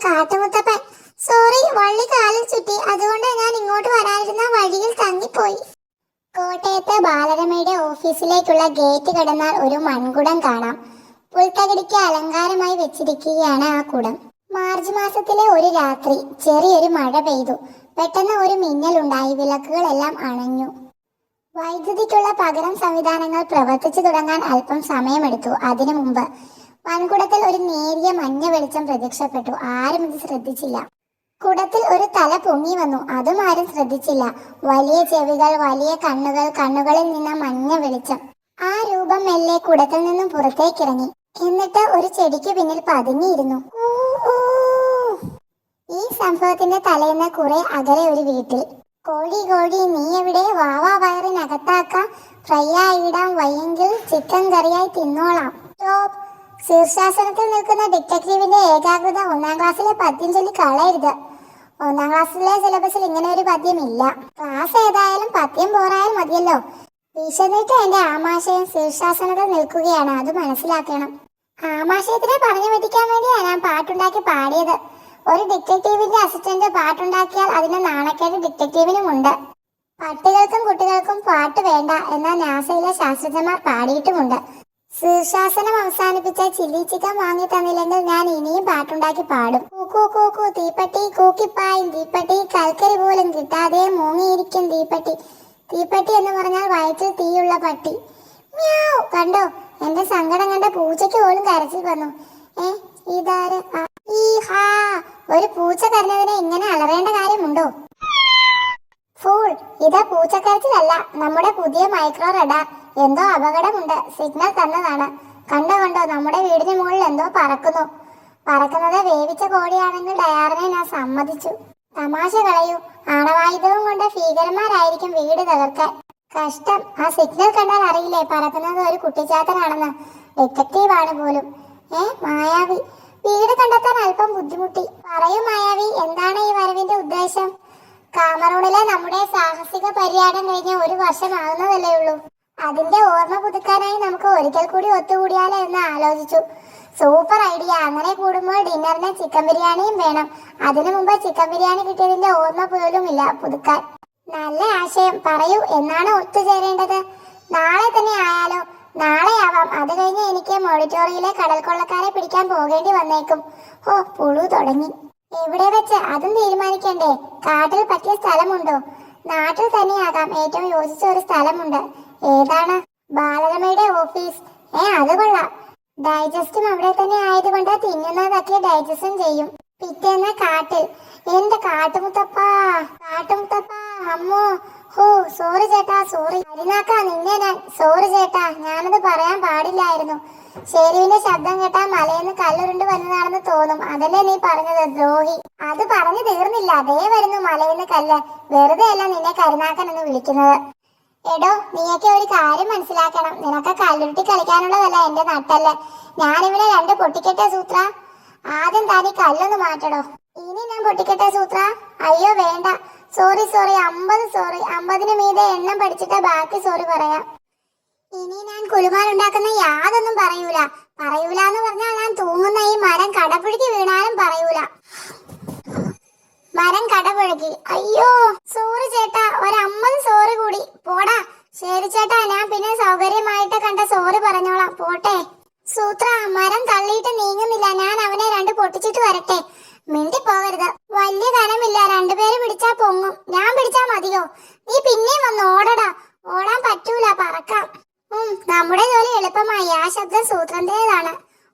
കാട്ടുമുത്തപ്പൻ. സോറി, വള്ളി കാലിൽ ചുറ്റി. അതുകൊണ്ട് ഞാൻ ഇങ്ങോട്ട് വരാനിരുന്ന വഴിയിൽ തങ്ങിപ്പോയി. കോട്ടയത്തെ ബാലരമയുടെ ഓഫീസിലേക്കുള്ള ഗേറ്റ് കടന്നാൽ ഒരു മൺകുടം കാണാം. പുൽത്തകിടിക്ക് അലങ്കാരമായി വെച്ചിരിക്കുകയാണ് ആ കുടം. മാർച്ച് മാസത്തിലെ ഒരു രാത്രി ചെറിയൊരു മഴ പെയ്തു. പെട്ടെന്ന് ഒരു മിന്നലുണ്ടായി. വിളക്കുകളെല്ലാം അണഞ്ഞു. വൈദ്യുതിക്കുള്ള പകരം സംവിധാനങ്ങൾ പ്രവർത്തിച്ചു തുടങ്ങാൻ അല്പം സമയമെടുത്തു. അതിനു മുമ്പ് മൺകുടത്തിൽ ഒരു നേരിയ മഞ്ഞ വെളിച്ചം പ്രത്യക്ഷപ്പെട്ടു. ആരും ഇത് ശ്രദ്ധിച്ചില്ല. കുടത്തിൽ ഒരു തല പൊങ്ങി വന്നു. അതും ആരും ശ്രദ്ധിച്ചില്ല. വലിയ ചെവികൾ, വലിയ കണ്ണുകൾ, കണ്ണുകളിൽ നിന്ന് മഞ്ഞ വെളിച്ചം. ആ രൂപം മെല്ലെ കുടത്തിൽ നിന്നും പുറത്തേക്കിറങ്ങി. എന്നിട്ട് ഒരു ചെടിക്ക് പിന്നിൽ പതുങ്ങിയിരുന്നു. ഈ സംഭവത്തിന്റെ തലേന്ന് കുറെ അകലെ ഒരു വീട്ടിൽ. കോഴി കോഴി, നീ എവിടെ? വാവാ, വയറിനകത്താക്കാം. ഫ്രൈ ആയിടാം, വയ്യെങ്കിൽ ചിക്കൻ കറിയായി തിന്നോളാം. സ്റ്റോപ്പ്. ശീർഷാസനത്തിൽ നിൽക്കുന്ന ഡിറ്റക്റ്റീവിന്റെ ഏകാഗ്രത 1ാം ക്ലാസ്സിലെ പദ്യം ചൊല്ലി കളയരുത്. 1ാം ക്ലാസ്സിലെ സിലബസിൽ ഇങ്ങനെ ഒരു പദ്യം ഇല്ല. ക്ലാസ് ഏതായാലും പദ്യം പോരായാൽ മതിയല്ലോ. വിശന്നിട്ട് എന്റെ ആമാശയം ശീർഷാസനത്തിൽ നിൽക്കുകയാണ്, അത് മനസ്സിലാക്കണം. ആമാശയത്തിനെ പറഞ്ഞു പറ്റിക്കാൻ വേണ്ടിയാണ് ഞാൻ പാട്ടുണ്ടാക്കി പാടിയത്. ഒരു ഡിറ്റക്റ്റീവിന്റെ അസിസ്റ്റന്റ് പാട്ടുണ്ടാക്കിയാൽ അതിന് നാണക്കേട് ഡിറ്റക്റ്റീവിനുമുണ്ട്. പട്ടികൾക്കും കുട്ടികൾക്കും പാട്ട് വേണ്ട എന്ന നാസയിലെ ശാസ്ത്രജ്ഞന്മാർ പാടിയിട്ടുമുണ്ട്. ശീർഷാസനം അവസാനിപ്പിച്ച ചില്ലി ചിക്കൻ വാങ്ങി തന്നില്ലെങ്കിൽ ഞാൻ ഇനിയും പാട്ടുണ്ടാക്കി പാടും. കൂക്കു കൂക്കു തീപ്പട്ടി കൂക്കിപ്പായും തീപ്പട്ടി, കൽക്കരി പോലും കിട്ടാതെ മൂങ്ങിയിരിക്കും തീപ്പട്ടി. തീപ്പട്ടി എന്ന് പറഞ്ഞാൽ വയറ്റിൽ തീയുള്ള പട്ടി. മ്യാവ്. കണ്ടോ, എന്റെ സങ്കടം കണ്ട പൂച്ചയ്ക്ക് പോലും കരച്ചിൽ വന്നു. ഇതാര്? ഒരു പൂച്ച കരഞ്ഞതിനെ ഇങ്ങനെ അലറേണ്ട കാര്യമുണ്ടോ? ഫൂൾ, ഇത് പൂച്ചക്കരച്ചിലല്ല, നമ്മുടെ പുതിയ മൈക്രോ റഡാർ. എന്തോ അപകടമുണ്ട്. സിഗ്നൽ തന്നതാണ്. കണ്ടോ കണ്ടോ, നമ്മുടെ വീടിന് മുകളിൽ എന്തോ പറക്കുന്നു. പറക്കുന്നത് വേവിച്ച കോഴിയാണെങ്കിൽ ഡയാറിനെ ഞാൻ സമ്മതിച്ചു. തമാശ കളയൂ. ആണവായുധവും കൊണ്ട് ഭീകരന്മാരായിരിക്കും വീട് തകർക്കാൻ. കഷ്ടം. ആ സിഗ്നൽ കണ്ടാൽ അറിയില്ലേ പറക്കുന്നത് ഒരു കുട്ടിച്ചാത്തനാണെന്ന്. ഡിറ്റക്റ്റീവാണ് പോലും. മായാവി. വീട് കണ്ടെത്താൻ അല്പം ബുദ്ധിമുട്ടി. പറയൂ മായാവി, എന്താണ് ഈ വരവിന്റെ ഉദ്ദേശം? കാമറൂണിലെ നമ്മുടെ സാഹസിക പര്യടനം കഴിഞ്ഞ 1 വർഷം ആകുന്നതല്ലേ ഉള്ളൂ. അതിന്റെ ഓർമ്മ പുതുക്കാനായി നമുക്ക് ഒരിക്കൽ കൂടി ഒത്തുകൂടിയാലോ എന്ന് ആലോചിച്ചു. Super idea. അങ്ങനെ കൂടുമ്പോൾ ഡിന്നറിന് ചിക്കൻ ബിരിയാണിയും വേണം. അതിനു മുമ്പ് ചിക്കൻ ബിരിയാണി കിട്ടിയതിന്റെ ഓർമ്മ പോലും ഇല്ല പുതുക്കാൻ. നല്ല ആശയം. പറയൂ, എന്നാണ് ഒത്തുചേരേണ്ടത്? നാളെ തന്നെ ആയാലോ? നാളെ ആവാം. അത് കഴിഞ്ഞ് എനിക്ക് മോഡിറ്റോറിയിലെ കടൽ കൊള്ളക്കാരെ പിടിക്കാൻ പോകേണ്ടി വന്നേക്കും. പുഴു തുടങ്ങി. എവിടെ വെച്ച് അതും തീരുമാനിക്കണ്ടേ? കാട്ടിൽ പറ്റിയ സ്ഥലമുണ്ടോ? നാട്ടിൽ തന്നെയാകാം. ഏറ്റവും യോജിച്ച ഒരു സ്ഥലമുണ്ട്. ഏതാണ്? ബാലരമയുടെ ഓഫീസ്. അത് കൊള്ളാം. ഡൈജസ്റ്റും അവിടെ തന്നെ ആയതുകൊണ്ട് തിന്നുന്നതൊക്കെ ഡൈജസ്റ്റും ചെയ്യും. പിറ്റേന്ന് കാട്ടിൽ. എന്റെ കാട്ടുമുത്തപ്പാ, കാട്ടുമുത്തപ്പാ. അമ്മോ. സോറി ചേട്ടാ, സോറി. അരിനാക്കാ നിന്നെ ഞാൻ. സോറി ചേട്ടാ, ഞാനത് പറയാൻ പാടില്ലായിരുന്നു. ഷെരുവിന്റെ ശബ്ദം കേട്ടാ മലയെന്ന് കല്ലുരുണ്ട് വന്നതാണെന്ന് തോന്നും. അതല്ലേ നീ പറഞ്ഞത്, ദ്രോഹി. അത് പറഞ്ഞു തീർന്നില്ല. അതേ വരുന്നു മലയെന്ന് കല്ല്. വെറുതെ അല്ല നിന്നെ കരുനാക്കൻ എന്ന് വിളിക്കുന്നത്. എടോ, നീയൊക്കെ ഒരു കാര്യം മനസ്സിലാക്കണം. നിനക്ക് കല്ലുരുട്ടി കളിക്കാനുള്ളതല്ല എന്റെ നട്ടല്. ഞാനിവിടെ 2 പൊട്ടിക്കട്ടെ സൂത്ര? ആദ്യം താനീ കല്ലൊന്ന് മാറ്റടോ. ഇനി ഞാൻ പൊട്ടിക്കട്ടെ സൂത്ര? അയ്യോ വേണ്ട. Sorry sorry. 50 സോറി. 50ന് മീതെ എണ്ണം പഠിച്ചിട്ട് ബാക്കി സോറി പറയാം. ഇനി ഞാൻ കുലുമാൻ ഉണ്ടാക്കുന്ന യാതൊന്നും പറയൂല. പറയൂലെന്ന് പറഞ്ഞാൽ ഞാൻ തൂങ്ങുന്ന ഈ മരം കടപുഴകി വീണാലും പറയൂല. മരം കടപുഴകി. അയ്യോ സോറി ചേട്ടാ. 50 സോറി കൂടി. പോടാ. ശരി ചേട്ടാ, ഞാൻ പിന്നെ സൗകര്യമായിട്ട് കണ്ട സോറി പറഞ്ഞോളാം. പോട്ടെ. സൂത്ര, മരം തള്ളിയിട്ട് നീങ്ങുന്നില്ല. ഞാൻ അവനെ 2 പൊട്ടിച്ചിട്ട് വരട്ടെ. മിണ്ടി പോകരുത്. വലിയ കനമില്ല. 2 പേര് പിടിച്ചാ പൊങ്ങും. ഞാൻ പിടിച്ചാ മതിയോ? നീ പിന്നെയും വന്ന് ഓടടാ. ഓടാൻ പറ്റൂല, പറക്കാം. നമ്മുടെ ജോലി എളുപ്പമായി. ആ ശബ്ദം സൂത്രന്റേതാണ്.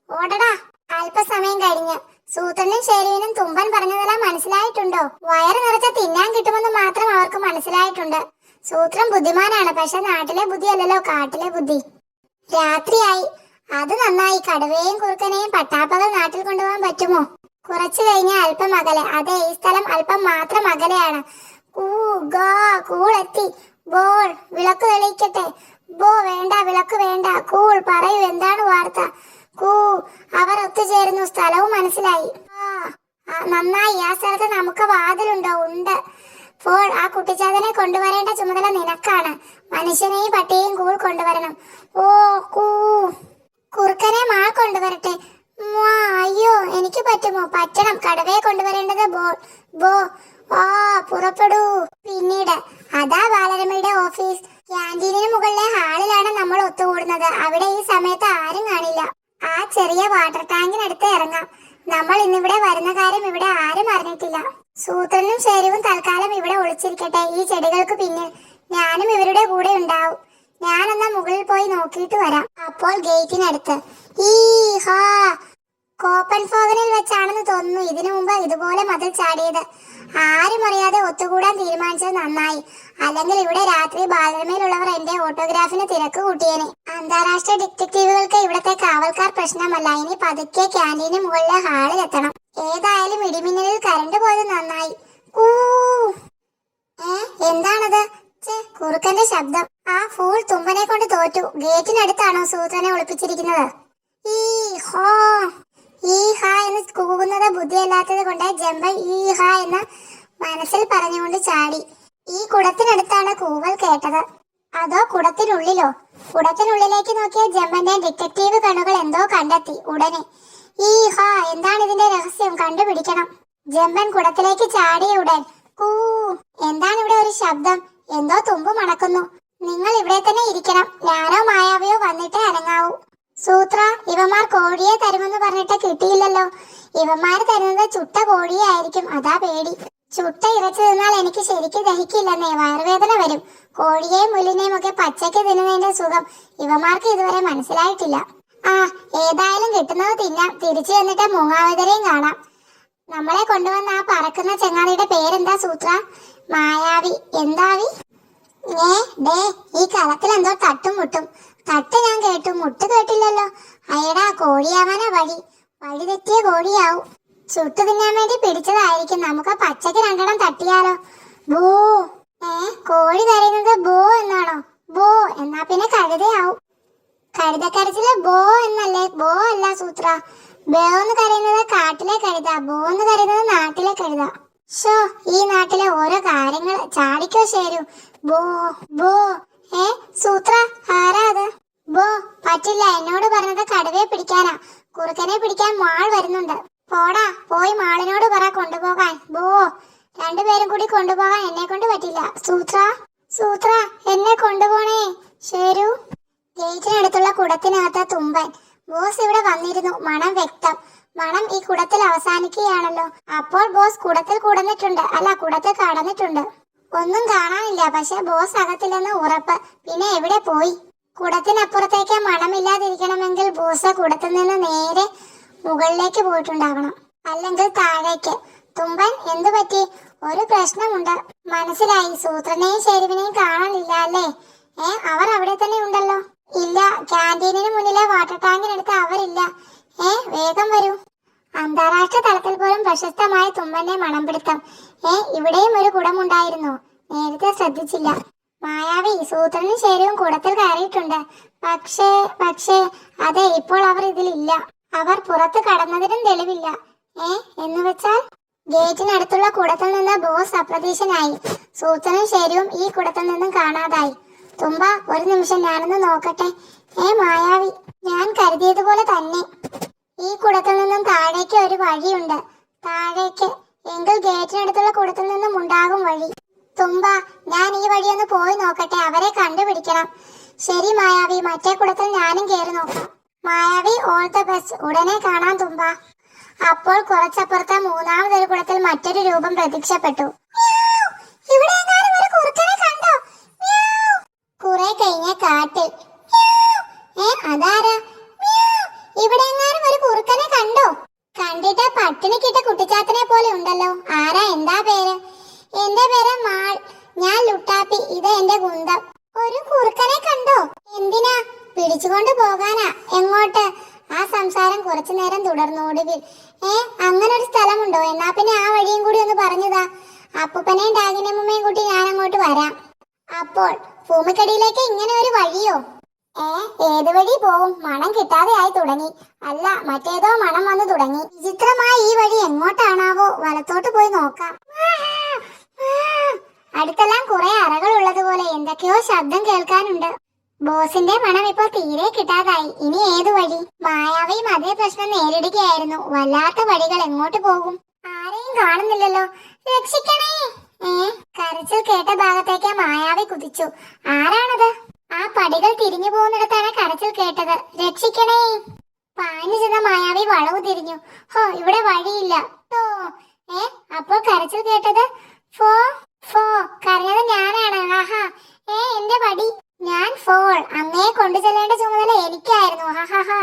ഓടടാ. അല്പസമയം കഴിഞ്ഞ് സൂത്രനും ശേരുവിനും തുമ്പൻ പറഞ്ഞതെല്ലാം മനസ്സിലായിട്ടുണ്ടോ? വയറ് നിറച്ച തിന്നാൻ കിട്ടുമെന്ന് മാത്രം അവർക്ക് മനസ്സിലായിട്ടുണ്ട്. സൂത്രൻ ബുദ്ധിമാനാണ്, പക്ഷെ നാട്ടിലെ ബുദ്ധിയല്ലല്ലോ, കാട്ടിലെ ബുദ്ധി. രാത്രിയായി. അത് നന്നായി. കടുവയെയും കുറുക്കനെയും പട്ടാപ്പകൽ നാട്ടിൽ കൊണ്ടുപോകാൻ പറ്റുമോ? കുറച്ചു കഴിഞ്ഞ അല്പം അകലെ. അതെ, ഈ സ്ഥലം അല്പം മാത്രം അകലെയാണ്. കൂളെത്തി. ബോൾ, വിളക്ക് തെളിയിക്കട്ടെ? ബോ, വേണ്ട, വിളക്ക് വേണ്ട. കൂൾ, പറയൂ, എന്താണ് വാർത്ത? കൂ, അവർ ഒത്തുചേരുന്നു. സ്ഥലവും മനസ്സിലായി. നന്നായി. ആ സ്ഥലത്ത് നമുക്ക് വാതിലുണ്ടോ? ഉണ്ട്. അപ്പോൾ ആ കുട്ടിച്ചാത്തനെ കൊണ്ടുവരേണ്ട ചുമതല നിനക്കാണ്. മനുഷ്യനെയും പട്ടിയെയും കൂൾ കൊണ്ടുവരണം. ഓ, കൂ. കുറുക്കനെ മാ കൊണ്ടുവരട്ടെ? അയ്യോ, എനിക്ക് പറ്റുമോ? പറ്റണം. കടുവയെ കൊണ്ടുവരേണ്ടത് ബോ. പുറപ്പെടൂ. പിന്നീട് അതാ ബാലരമയുടെ ഓഫീസ്. ക്യാൻറ്റീനിന് മുകളിലെ ഹാളിലാണ് നമ്മൾ ഒത്തുകൂടുന്നത്. അവിടെ ഈ സമയത്ത് ആരും കാണില്ല. ആ ചെറിയ വാട്ടർ ടാങ്കിനടുത്ത് ഇറങ്ങാം. നമ്മൾ ഇന്നിവിടെ വരുന്ന കാര്യം ഇവിടെ ആരും അറിഞ്ഞിട്ടില്ല. സൂത്രനും ശേരുവും തൽക്കാലം ഇവിടെ ഒളിച്ചിരിക്കട്ടെ, ഈ ചെടികൾക്ക് പിന്നിൽ. ഞാനും ഇവരുടെ കൂടെ ഉണ്ടാവും. ഞാനെന്നാ മുകളിൽ പോയി നോക്കിയിട്ട് വരാം. അപ്പോൾ ഗേറ്റിനടുത്ത് കോപ്പൻഫോഗനിൽ വെച്ചാണെന്ന് തോന്നുന്നു ഇതിനു മുമ്പ് ഇതുപോലെ മതിൽ ചാടിയത്. ആരും അറിയാതെ ഒത്തുകൂടാൻ തീരുമാനിച്ചത് നന്നായി. അല്ലെങ്കിൽ ഇവിടെ രാത്രി ബാലരമയിലുള്ളവർ എന്റെ ഓട്ടോഗ്രാഫിന് തിരക്ക് കൂട്ടിയേനെ. അന്താരാഷ്ട്ര ഡിറ്റക്റ്റീവുകൾക്ക് ഇവിടത്തെ കാവൽക്കാർ പ്രശ്നമല്ല. ഇനി പതുക്കെ ക്യാൻറ്റീന് മുകളിലെ ഹാളിൽ എത്തണം. ഏതായാലും ഇടിമിന്നലിൽ കരണ്ട് പോയത് നന്നായി. എന്താണത്? കുറുക്കന്റെ ശബ്ദം. ആ ഫൂൾ തുമ്പനെ കൊണ്ട് തോറ്റു. ഗേറ്റിനടുത്താണോ സൂത്രനെ ഒളിപ്പിച്ചിരിക്കുന്നത്? ഈ ഹാ എന്ന് കൂകുന്നത് ബുദ്ധിയല്ലാത്തത് കൊണ്ട് ജമ്പൻ ഈ ഹാ എന്ന് മനസ്സിൽ പറഞ്ഞുകൊണ്ട് ചാടി. ഈ കുടത്തിനടുത്താണ് കൂവൽ കേട്ടത്. അതോ കുടത്തിനുള്ളിലോ? കുടത്തിനുള്ളിലേക്ക് നോക്കിയ ജമ്പന്റെ ഡിറ്റക്റ്റീവ് കണ്ണുകൾ എന്തോ കണ്ടെത്തി. ഉടനെ എന്താണ് ഇതിന്റെ രഹസ്യം? കണ്ടുപിടിക്കണം. ജമ്പൻ കുടത്തിലേക്ക് ചാടിയ ഉടൻ എന്താണ് ഇവിടെ ഒരു ശബ്ദം? എന്തോ തുമ്പ് മണക്കുന്നു. നിങ്ങൾ ഇവിടെ തന്നെ ഇരിക്കണം. ഞാനോ മായാവിയോ വന്നിട്ടേ അനങ്ങാവൂ. സൂത്ര, ഇവന്മാർ കോഴിയെ തരുമെന്ന് പറഞ്ഞിട്ട് കിട്ടിയില്ലല്ലോ. ഇവന്മാർ തരുന്നത് ചുട്ട കോഴിയെ ആയിരിക്കും. അതാ പേടി. ചുട്ട ഇറച്ചി തിന്നാൽ എനിക്ക് ശരിക്കും ദഹിക്കില്ലെന്നേ, വയറുവേദന വരും. കോഴിയെയും മുല്ലിനെയും ഒക്കെ പച്ചയ്ക്ക് തിന്നുന്നതിന്റെ സുഖം ഇവന്മാർക്ക് ഇതുവരെ മനസ്സിലായിട്ടില്ല. ഏതായാലും കിട്ടുന്നത് തിന്നാം. തിരിച്ചു ചെന്നിട്ട് മൂങ്ങാവതരെയും കാണാം. നമ്മളെ കൊണ്ടുവന്ന ആ പറക്കുന്ന ചങ്ങാതിയുടെ പേരെന്താ സൂത്ര? മായാവി. എന്താവി? ഈ കളത്തിൽ എന്തോ തട്ടും മുട്ടും. തട്ട് ഞാൻ കേട്ടു, മുട്ട് കേട്ടില്ലല്ലോ. അയടാ, കോഴിയാവാനാ വഴി തെറ്റിയ കോഴിയാവും. ചുട്ടു തിന്നാൻ വേണ്ടി പിടിച്ചതായിരിക്കും. നമുക്ക് പച്ചക്ക് രണ്ടെണ്ണം തട്ടിയാലോ? ബോ. കോഴി കരയുന്നത് ബോ എന്നാണോ? ബോ എന്നാ പിന്നെ കഴുതയാവും. കഴുതക്കരച്ചില് ബോ എന്നല്ലേ? ബോ അല്ല സൂത്ര. ബോ എന്ന് കരയുന്നത് കാട്ടിലെ കഴുത, ബോ എന്ന് കരയുന്നത് നാട്ടിലെ കഴുത. ഈ നാട്ടിലെ ഓരോ കാര്യങ്ങൾ. ചാടിക്കോ ശേരു. ബോ. സൂത്ര, ആരാ അത്? ബോ, പറ്റില്ല. എന്നോട് പറഞ്ഞത് കടുവയെ പിടിക്കാനാ. കുറുക്കനെ പിടിക്കാൻ മാൾ വരുന്നുണ്ട്. പോടാ, പോയി മാളിനോട് പറ കൊണ്ടുപോകാൻ. ബോ, രണ്ടുപേരും കൂടി കൊണ്ടുപോകാൻ എന്നെ കൊണ്ട് പറ്റില്ല. സൂത്ര, എന്നെ കൊണ്ടുപോണേ. ശരു. ഗേറ്റിനടുത്തുള്ള കുടത്തിനകത്ത തുമ്പൻ. ബോസ് ഇവിടെ വന്നിരുന്നു. മണം വ്യക്തം. മണം ഈ കുടത്തിൽ അവസാനിക്കുകയാണല്ലോ. അപ്പോൾ ബോസ് കുടത്തിൽ കുടന്നിട്ടുണ്ട്. അല്ല, കുടത്തിൽ കടന്നിട്ടുണ്ട്. ഒന്നും കാണാനില്ല. പക്ഷെ ബോസ് അകത്തില്ലെന്ന് ഉറപ്പ്. പിന്നെ എവിടെ പോയി? കുടത്തിനപ്പുറത്തേക്ക് മണമില്ലാതിരിക്കണമെങ്കിൽ ബോസ് കുടത്തിൽ നിന്ന് നേരെ മുകളിലേക്ക് പോയിട്ടുണ്ടാകണം, അല്ലെങ്കിൽ താഴേക്ക്. തുമ്പൻ, എന്തു പറ്റി? ഒരു പ്രശ്നമുണ്ട്. മനസ്സിലായി. സൂത്രനെയും ശേരുവിനെയും കാണാനില്ല അല്ലേ? അവർ അവിടെ തന്നെ ഉണ്ടല്ലോ. ഇല്ല, ക്യാൻറ്റീനിന് മുന്നിലെ വാട്ടർ ടാങ്കിനടുത്ത് അവരില്ല. വേഗം വരൂ. അന്താരാഷ്ട്ര തലത്തിൽ പോലും പ്രശസ്തമായ തുമ്പന്റെ മണം പിടുത്തം. ഇവിടെയും ഒരു കുടമുണ്ടായിരുന്നു. നേരത്തെ ശ്രദ്ധിച്ചില്ല. മായാവി, സൂത്രനും ശേരുവും കുടത്തിൽ കയറിയിട്ടുണ്ട്. പക്ഷേ അതെ, ഇപ്പോൾ അവർ ഇതിലില്ല. അവർ പുറത്ത് കടന്നതിനും തെളിവില്ല. എന്ന് വെച്ചാൽ ഗേറ്റിനടുത്തുള്ള കുടത്തിൽ നിന്ന് ബോസ് അപ്രതീക്ഷനായി. സൂത്രനും ശേരുവും ഈ കുടത്തിൽ നിന്നും കാണാതായി. തുമ്പ, ഒരു നിമിഷം ഞാനൊന്ന് നോക്കട്ടെ. മായാവി, ഞാൻ കരുതിയതുപോലെ തന്നെ ഈ കുടത്തിൽ നിന്നും താഴേക്ക് ഒരു വഴിയുണ്ട്. താഴേക്ക് എങ്കിൽ ഗേറ്റിനടുത്തുള്ള കുടത്തിൽ നിന്നും ഉണ്ടാകും വഴി. തുമ്പ, ഞാൻ ഈ വഴിയൊന്ന് പോയി നോക്കട്ടെ. അവരെ കണ്ടുപിടിക്കണം. ശരി മായാവി, മറ്റേ കുടത്തിൽ ഞാനും കയറി നോക്കാം. മായാവി, ഓൾ ദ ബെസ്റ്റ്. ഉടനെ കാണാം തുമ്പ. അപ്പോൾ കുറച്ചപ്പുറത്തെ മൂന്നാമതൊരു കുടത്തിൽ മറ്റൊരു രൂപം പ്രത്യക്ഷപ്പെട്ടു. കുറെ കഴിഞ്ഞ കാട്ടിൽ ദേ എന്റെ കുന്തം. ഒരു കുറുക്കനെ കണ്ടോ? എന്തിനാ? പിടിച്ചുകൊണ്ട് പോകാനാ. എങ്ങോട്ട്? ആ സംസാരം കുറച്ചു നേരം തുടർന്നു. ഒടുവിൽ അങ്ങനെ ഒരു സ്ഥലമുണ്ടോ? എന്നാ പിന്നെ ആ വഴിയും കൂടി ഒന്ന് പറഞ്ഞതാ. അപ്പൂപ്പനെയും ഡാഗിനമ്മയും കൂട്ടി ഞാൻ അങ്ങോട്ട് വരാം. അപ്പോൾ ഭൂമിക്കടിയിലേക്ക് ഇങ്ങനെ ഒരു വഴിയോ? ഏത് വഴി പോവും? മണം കിട്ടാതെ ആയി തുടങ്ങി. അല്ല, മറ്റേതോ മണം വന്നു തുടങ്ങി. വിചിത്രമായ ഈ വഴി എങ്ങോട്ടാണാവോ? വലത്തോട്ട് പോയി നോക്കാം. അടുത്തെല്ലാം കുറെ അറകൾ ഉള്ളതുപോലെ എന്തൊക്കെയോ ശബ്ദം കേൾക്കാനുണ്ട്. ബോസിന്റെ മണം ഇപ്പോൾ തീരെ കിട്ടാതായി. ഇനി ഏതു വഴി? മായാവിയും അതേ പ്രശ്നം നേരിടുകയായിരുന്നു. വല്ലാത്ത വഴികൾ, എങ്ങോട്ട് പോകും? ആരെയും കാണുന്നില്ലല്ലോ. രക്ഷിക്കണേ! കരച്ചിൽ കേട്ട ഭാഗത്തേക്ക് മായാവി കുതിച്ചു. ആരാണത്? ആ പടികൾ തിരിഞ്ഞു പോകുന്നിടത്താണ് കരച്ചിൽ കേട്ടത്. രക്ഷിക്കണേ! പാഞ്ഞു ചെന്ന മായാവി വളവ് തിരിഞ്ഞു. ഹോ, ഇവിടെ വഴിയില്ല. അപ്പോൾ കരച്ചിൽ കേട്ടത് ഫോ ഫോ. കരഞ്ഞത് ഞാനാണ്. ആഹാ. എന്റെ വടി. ഞാൻ ഫോൾ. അങ്ങയെ കൊണ്ടു ചെല്ലേണ്ട ചുമതല എനിക്കായിരുന്നു. ഹാഹാ.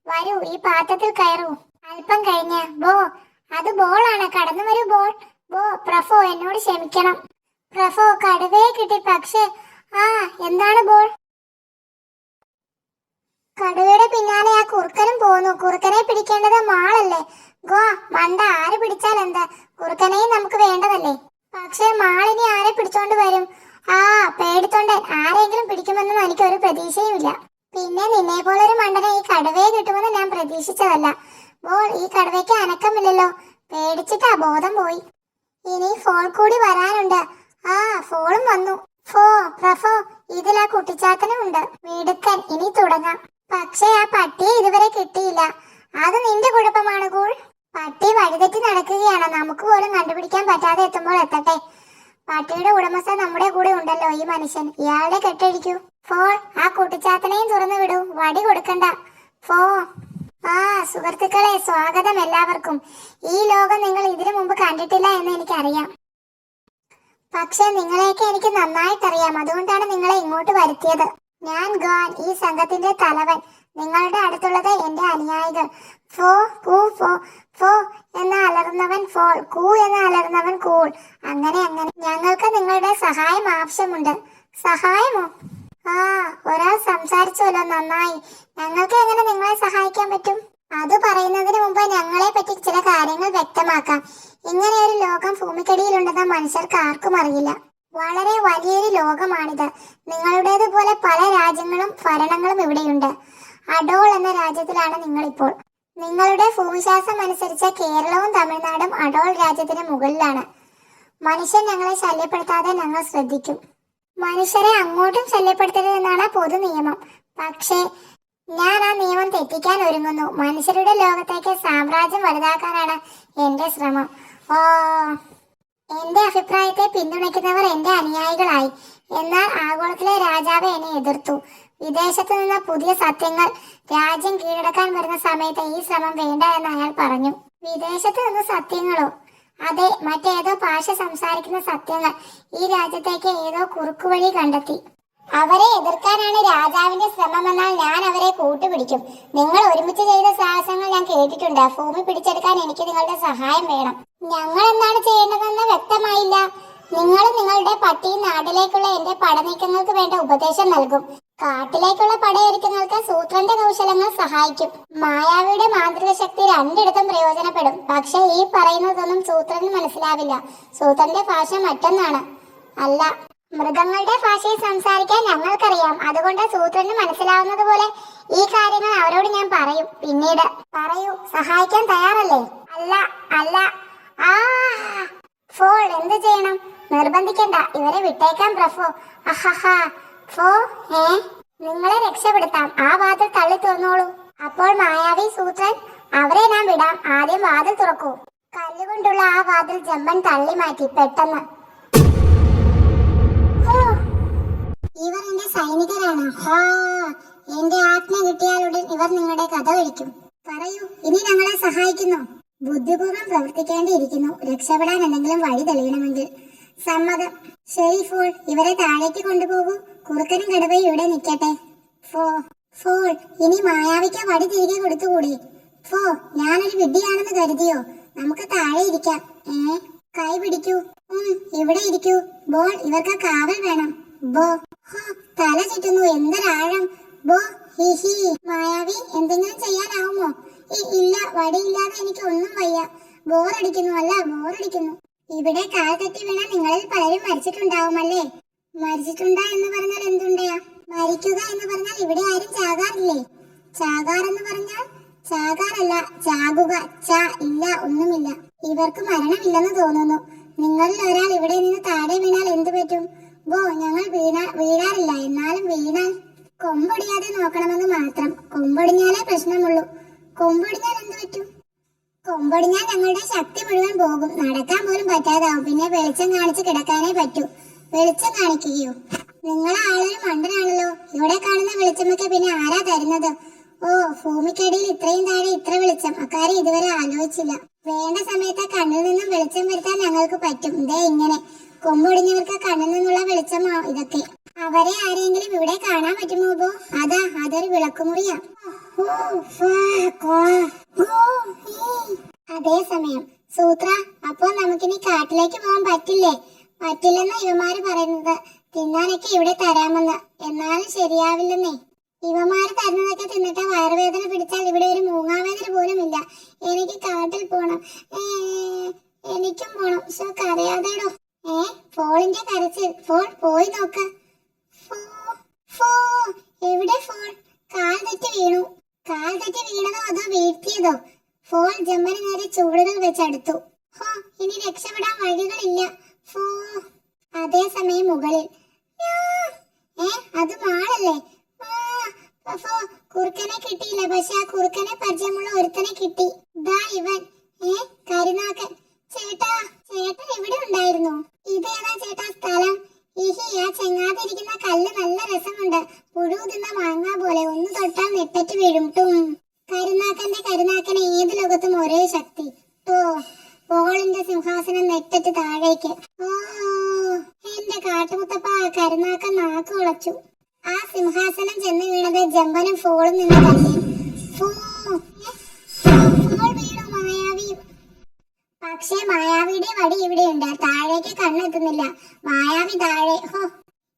വരൂ, ഈ പാത്രത്തിൽ കയറൂ. അല്പം കഴിഞ്ഞ് ബോ. അത് ബോളാണ്. കടന്നു വരൂ ബോൾ. ബോ. പ്രഫോ, എന്നോട് ക്ഷമിക്കണം. പ്രഫോ, കടുവയെ കിട്ടി. പക്ഷേ എന്താണ് ബോൾ? കടുവയുടെ പിന്നാലെ ആ കുറുക്കനും പോന്നു. കുറുക്കനെ പിടിക്കേണ്ടത് മാളല്ലേ? ഗോ മണ്ട. ആര് പിടിച്ചാൽ എന്താ? കുറുക്കനെയും നമുക്ക് വേണ്ടതല്ലേ? പക്ഷേ മാളിനി ആരെ പിടിച്ചോണ്ട് വരും? പേടിത്തൊണ്ടൻ. ആരെങ്കിലും പിടിക്കുമെന്നും എനിക്ക് ഒരു പ്രതീക്ഷയുമില്ല. പിന്നെ നിന്നെ പോലൊരു മണ്ടനെ ഈ കടുവയെ കിട്ടുമെന്ന് ഞാൻ പ്രതീക്ഷിച്ചതല്ല. ബോൾ, ഈ കടുവയ്ക്ക് അനക്കമില്ലല്ലോ. പേടിച്ചിട്ടാ ബോധം പോയി. ഇനി ഫോൾ കൂടി വരാനുണ്ട്. ഫോളും വന്നു. ഫോ പ്രഫോ, ഇതിൽ ആ കുട്ടിച്ചാത്തനുമുണ്ട്. മിടുക്കൻ. ഇനി തുടങ്ങാം. പക്ഷേ ആ പട്ടിയെ ഇതുവരെ കിട്ടിയില്ല. അത് നിന്റെ കുഴപ്പമാണ് കൂൾ. പട്ടി വഴിതെറ്റി നടക്കുകയാണ്. നമുക്ക് പോലും കണ്ടുപിടിക്കാൻ പറ്റാതെ എത്തുമ്പോൾ എത്തട്ടെ. പട്ടിയുടെ ഉടമസ്ഥ നമ്മുടെ കൂടെ ഉണ്ടല്ലോ, ഈ മനുഷ്യൻ. ഇയാളുടെ കെട്ടഴിക്കൂ. ഫോൾ, ആ കുട്ടിച്ചാത്തനെയും തുറന്നു വിടൂ. വടി കൊടുക്കണ്ട. ഫോ. സുഹൃത്തുക്കളെ, സ്വാഗതം എല്ലാവർക്കും. ഈ ലോകം നിങ്ങൾ ഇതിനു മുമ്പ് കണ്ടിട്ടില്ല എന്ന് എനിക്കറിയാം. പക്ഷെ നിങ്ങളെയൊക്കെ എനിക്ക് നന്നായിട്ടറിയാം. അതുകൊണ്ടാണ് നിങ്ങളെ ഇങ്ങോട്ട് വരുത്തിയത്. ഞാൻ ഗാൻ, ഈ സംഘത്തിന്റെ തലവൻ. നിങ്ങളുടെ അടുത്തുള്ളത് എന്റെ അനുയായികൾ. ഫോ കൂ ഫോ. ഫോ എന്ന് അലറുന്നവൻ ഫോൾ, കൂ എന്ന് അലറുന്നവൻ കൂൾ. അങ്ങനെ ഞങ്ങൾക്ക് നിങ്ങളുടെ സഹായം ആവശ്യമുണ്ട്. സഹായമോ? ഒരാൾ സംസാരിച്ചല്ലോ, നന്നായി. ഞങ്ങൾക്ക് എങ്ങനെ നിങ്ങളെ സഹായിക്കാൻ പറ്റും? അത് പറയുന്നതിന് മുമ്പ് ഞങ്ങളെ പറ്റി ചില കാര്യങ്ങൾ വ്യക്തമാക്കാം. ഇങ്ങനെ ഒരു ലോകം ഭൂമിക്കടിയിലുണ്ടെന്ന് മനുഷ്യർക്ക് ആർക്കും അറിയില്ല. വളരെ വലിയൊരു ലോകമാണിത്. നിങ്ങളുടേതുപോലെ പല രാജ്യങ്ങളും ഭരണങ്ങളും ഇവിടെയുണ്ട്. അഡോൾ എന്ന രാജ്യത്തിലാണ് നിങ്ങളിപ്പോൾ. നിങ്ങളുടെ ഭൂമിശാസ്ത്രം അനുസരിച്ച് കേരളവും തമിഴ്നാടും അഡോൾ രാജ്യത്തിന് മുകളിലാണ്. മനുഷ്യൻ ഞങ്ങളെ ശല്യപ്പെടുത്താതെ ഞങ്ങൾ ശ്രദ്ധിക്കും. മനുഷ്യരെ അങ്ങോട്ടും ശല്യപ്പെടുത്തരുതെന്നാണ് പൊതു നിയമം. പക്ഷേ ഞാൻ ആ നിയമം തെറ്റിക്കാൻ ഒരുങ്ങുന്നു. മനുഷ്യരുടെ ലോകത്തേക്ക് സാമ്രാജ്യം വലുതാക്കാനാണ് എന്റെ ശ്രമം. എന്റെ അഭിപ്രായത്തെ പിന്തുണയ്ക്കുന്നവർ എന്റെ അനുയായികളായി. എന്നാൽ ആഗോളത്തിലെ രാജാവ് എന്നെ എതിർത്തു. വിദേശത്തു നിന്ന് പുതിയ സത്യങ്ങൾ രാജ്യം കീഴടക്കാൻ വരുന്ന സമയത്ത് ഈ ശ്രമം വേണ്ട എന്ന് അയാൾ പറഞ്ഞു. വിദേശത്ത് നിന്ന് സത്യങ്ങളോ? അതെ, മറ്റേതോ ഭാഷ സംസാരിക്കുന്ന സത്യങ്ങൾ ഈ രാജ്യത്തേക്ക് ഏതോ കുറുക്കുവഴി കണ്ടെത്തി. അവരെ എതിർക്കാനാണ് രാജാവിന്റെ ശ്രമമെന്നാൽ ഞാൻ അവരെ കൂട്ടുപിടിക്കും. നിങ്ങൾ ഒരുമിച്ച് ചെയ്ത സാഹസങ്ങൾ ഞാൻ കേട്ടിട്ടുണ്ട്. ഭൂമി പിടിച്ചെടുക്കാൻ എനിക്ക് നിങ്ങളുടെ സഹായം വേണം. ഞങ്ങൾ എന്താണ് ചെയ്യേണ്ടതെന്ന് വ്യക്തമായില്ല. നിങ്ങളും നിങ്ങളുടെ പട്ടിയും നാട്ടിലേക്കുള്ള എന്റെ പടനീക്കങ്ങൾക്ക് വേണ്ട ഉപദേശം നൽകും. കാട്ടിലേക്കുള്ള പടയൊരുക്കങ്ങൾക്ക് സൂത്രന്റെ കൗശലങ്ങൾ സഹായിക്കും. മായാവിയുടെ മാന്ത്രിക ശക്തി രണ്ടിടത്തും പ്രയോജനപ്പെടും. പക്ഷെ ഈ പറയുന്നതൊന്നും സൂത്രന് മനസ്സിലാവില്ല. സൂത്രന്റെ ഭാഷ മറ്റൊന്നാണ്. അല്ല, മൃഗങ്ങളുടെ ഭാഷയിൽ സംസാരിക്കാൻ ഞങ്ങൾക്കറിയാം. അതുകൊണ്ട് സൂത്രന് മനസ്സിലാവുന്നത് പോലെ ഈ കാര്യങ്ങൾ അവരോട് ഞാൻ പറയും. പിന്നീട് പറയൂ, സഹായിക്കാൻ തയ്യാറല്ലേ? അല്ല അല്ല. ഫോൾ, എന്ത് ചെയ്യണം? നിർബന്ധിക്കണ്ട, ഇവരെ വിട്ടേക്കാം പ്രഫോ. ഫോ, നിങ്ങളെ രക്ഷപ്പെടുത്താം. ആ വാതിൽ തള്ളി തുറന്നോളൂ. അപ്പോൾ മായാവി, സൂത്രൻ, അവരെ ഞാൻ വിടാം. ആദ്യം വാതിൽ തുറക്കൂ. കല്ലുകൊണ്ടുള്ള ആ വാതിൽ ജമ്പൻ തള്ളി മാറ്റി. പെട്ടെന്ന് ഇവർ എന്റെ സൈനികരാണ്. എന്റെ ആജ്ഞ കിട്ടിയാലുടൻ ഇവർ നിങ്ങളുടെ കഥ കഴിക്കും. പറയൂ, ഇനി ഞങ്ങളെ സഹായിക്കുന്നു. ബുദ്ധിപൂർവ്വം പ്രവർത്തിക്കേണ്ടിയിരിക്കുന്നു. രക്ഷപ്പെടാൻ എന്തെങ്കിലും വഴി തെളിയണമെങ്കിൽ. സമ്മതം. ശരി ഫോൾ, ഇവരെ താഴേക്ക് കൊണ്ടുപോകൂ. കുറുക്കനും കടുവയും ഇവിടെ നിൽക്കട്ടെ. ഫോൾ, ഇനി മായാവിക്ക് വടി തിരികെ കൊടുത്തുകൂടി? ഞാനൊരു വിഡ്ഢിയാണെന്ന് കരുതിയോ? നമുക്ക് താഴെ ഇരിക്കാം. കൈ പിടിക്കൂ. ഇവിടെ ഇരിക്കൂ. ബോൾ, ഇവർക്ക് കാവൽ വേണം. ബോ തല ചുറ്റുന്നു, എന്തൊരാഴം. ബോ ഹിഹി. മായാവി, എന്തെങ്കിലും ചെയ്യാനാവുമോ? ഇല്ല, വടിയില്ലാതെ എനിക്ക് ഒന്നും വയ്യ. ബോറടിക്കുന്നു, അല്ല ബോറടിക്കുന്നു. ഇവിടെ കാൽ തെറ്റി വീണ നിങ്ങളിൽ പലരും മരിച്ചിട്ടുണ്ടാവുമല്ലേ? മരിച്ചിട്ടുണ്ടാ എന്ന് പറഞ്ഞാൽ എന്തുണ്ടയാ? മരിക്കുക എന്ന് പറഞ്ഞാൽ ഇവിടെ ആരും ചാകാറില്ലേ? ചാകാറെന്ന് പറഞ്ഞാൽ ചാകാറല്ല, ചാകുക. ഇല്ല, ഒന്നുമില്ല. ഇവർക്ക് മരണമില്ലെന്ന് തോന്നുന്നു. നിങ്ങളിൽ ഒരാൾ ഇവിടെ നിന്ന് താഴെ വീണാൽ എന്തു പറ്റും? ബോ, ഞങ്ങൾ വീഴാറില്ല. എന്നാലും വീണാൽ കൊമ്പൊടിയാതെ നോക്കണമെന്ന് മാത്രം. കൊമ്പൊടിഞ്ഞാലേ പ്രശ്നമുള്ളൂ. കൊമ്പൊടിഞ്ഞാൽ എന്തു പറ്റും? കൊമ്പൊടിഞ്ഞാൽ ഞങ്ങളുടെ ശക്തി മുഴുവൻ പോകും. നടക്കാൻ പോലും പറ്റാതാവും. പിന്നെ വെളിച്ചം കാണിച്ച് കിടക്കാനേ പറ്റൂ. വെളിച്ചം കാണിക്കുകയോ? നിങ്ങൾ ആളൊരു മണ്ടനാണല്ലോ. ഇവിടെ കാണുന്ന വെളിച്ചമൊക്കെ പിന്നെ ആരാ തരുന്നത്? ഓ, ഭൂമിക്കടിയിൽ ഇത്രയും താഴെ ഇത്ര വെളിച്ചം, അക്കാര്യം ഇതുവരെ ആലോചിച്ചില്ല. വേണ്ട സമയത്ത് കണ്ണിൽ നിന്നും വെളിച്ചം വരുത്താൻ ഞങ്ങൾക്ക് പറ്റും. ദേ ഇങ്ങനെ. കൊമ്പൊടിഞ്ഞവർക്ക് കണ്ണിൽ നിന്നുള്ള വെളിച്ചമാ ഇതൊക്കെ. അവരെ ആരെങ്കിലും ഇവിടെ കാണാൻ പറ്റുമോ? ബോ, അതൊരു വിളക്കുമുറിയാ. അതേസമയം സൂത്ര, അപ്പോ നമുക്കിനി കാട്ടിലേക്ക് പോകാൻ പറ്റില്ലേ? പറ്റില്ലെന്ന ഇവമാര് പറയുന്നത്. തിന്നാനൊക്കെ ഇവിടെ തരാമെന്ന്. എന്നാലും ശരിയാവില്ലെന്നേ. ഇവമാര് തരുന്നതൊക്കെ തിന്നിട്ട് വയറുവേദന പിടിച്ചാൽ ഇവിടെ ഒരു മൂങ്ങാവേദന പോലും ഇല്ല. എനിക്ക് കാട്ടിൽ പോണം. എനിക്കും പോണം. കരയാതെടോ. ഫോണിന്റെ കരച്ചിൽ. ഫോൺ പോയി നോക്ക. എവിടെ ഫോൺ? കാൽ തെറ്റി വീണു. കാൽ തെറ്റി വീണതോ അതോ വീഴ്ത്തിയതോ? ഫോൺ ജമ്മന് നേരെ ചൂടുകൾ വെച്ചടുത്തു. ഇനി രക്ഷപ്പെടാൻ വഴികളില്ല. അതേസമയം മുകളിൽ അത് മാളല്ലേ? കുറുക്കനെ കിട്ടിയില്ല. പക്ഷെ ആ കുറുക്കനെ പരിചയമുള്ള ഒരുത്തനെ കിട്ടി. ദാ ഇവൻ. കരുനാക്കൻ. ചേട്ടാ ഇവിടെ ഉണ്ടായിരുന്നു. ഇതേതാ ചേട്ടാ സ്ഥലം? ആ ചെങ്ങാതിരിക്കുന്ന കല്ല് നല്ല രസമുണ്ട്. പുഴു തിന്ന മാങ്ങ പോലെ. ഒന്ന് തൊട്ടാൽ നെട്ടറ്റ് വീഴും. കരുനാക്കന് ഏത് ലോകത്തും ഒരേ ശക്തി. പോളിന്റെ സിംഹാസനം നെട്ടറ്റ് താഴേക്ക്. എന്റെ കാട്ടുമുത്തപ്പ, കരുനാക്കൻ നാക്ക് ഉളച്ചു. ആ സിംഹാസനം ചെന്ന് വീണത് ജമ്പനും ഫോളും നിന്ന കല്ലിൽ. ഫോൾ വീണു മായാവിയും. പക്ഷേ മായാവിയുടെ വടി ഇവിടെയുണ്ട്. താഴേക്ക് കണ്ണെത്തുന്നില്ല. മായാവി താഴെ.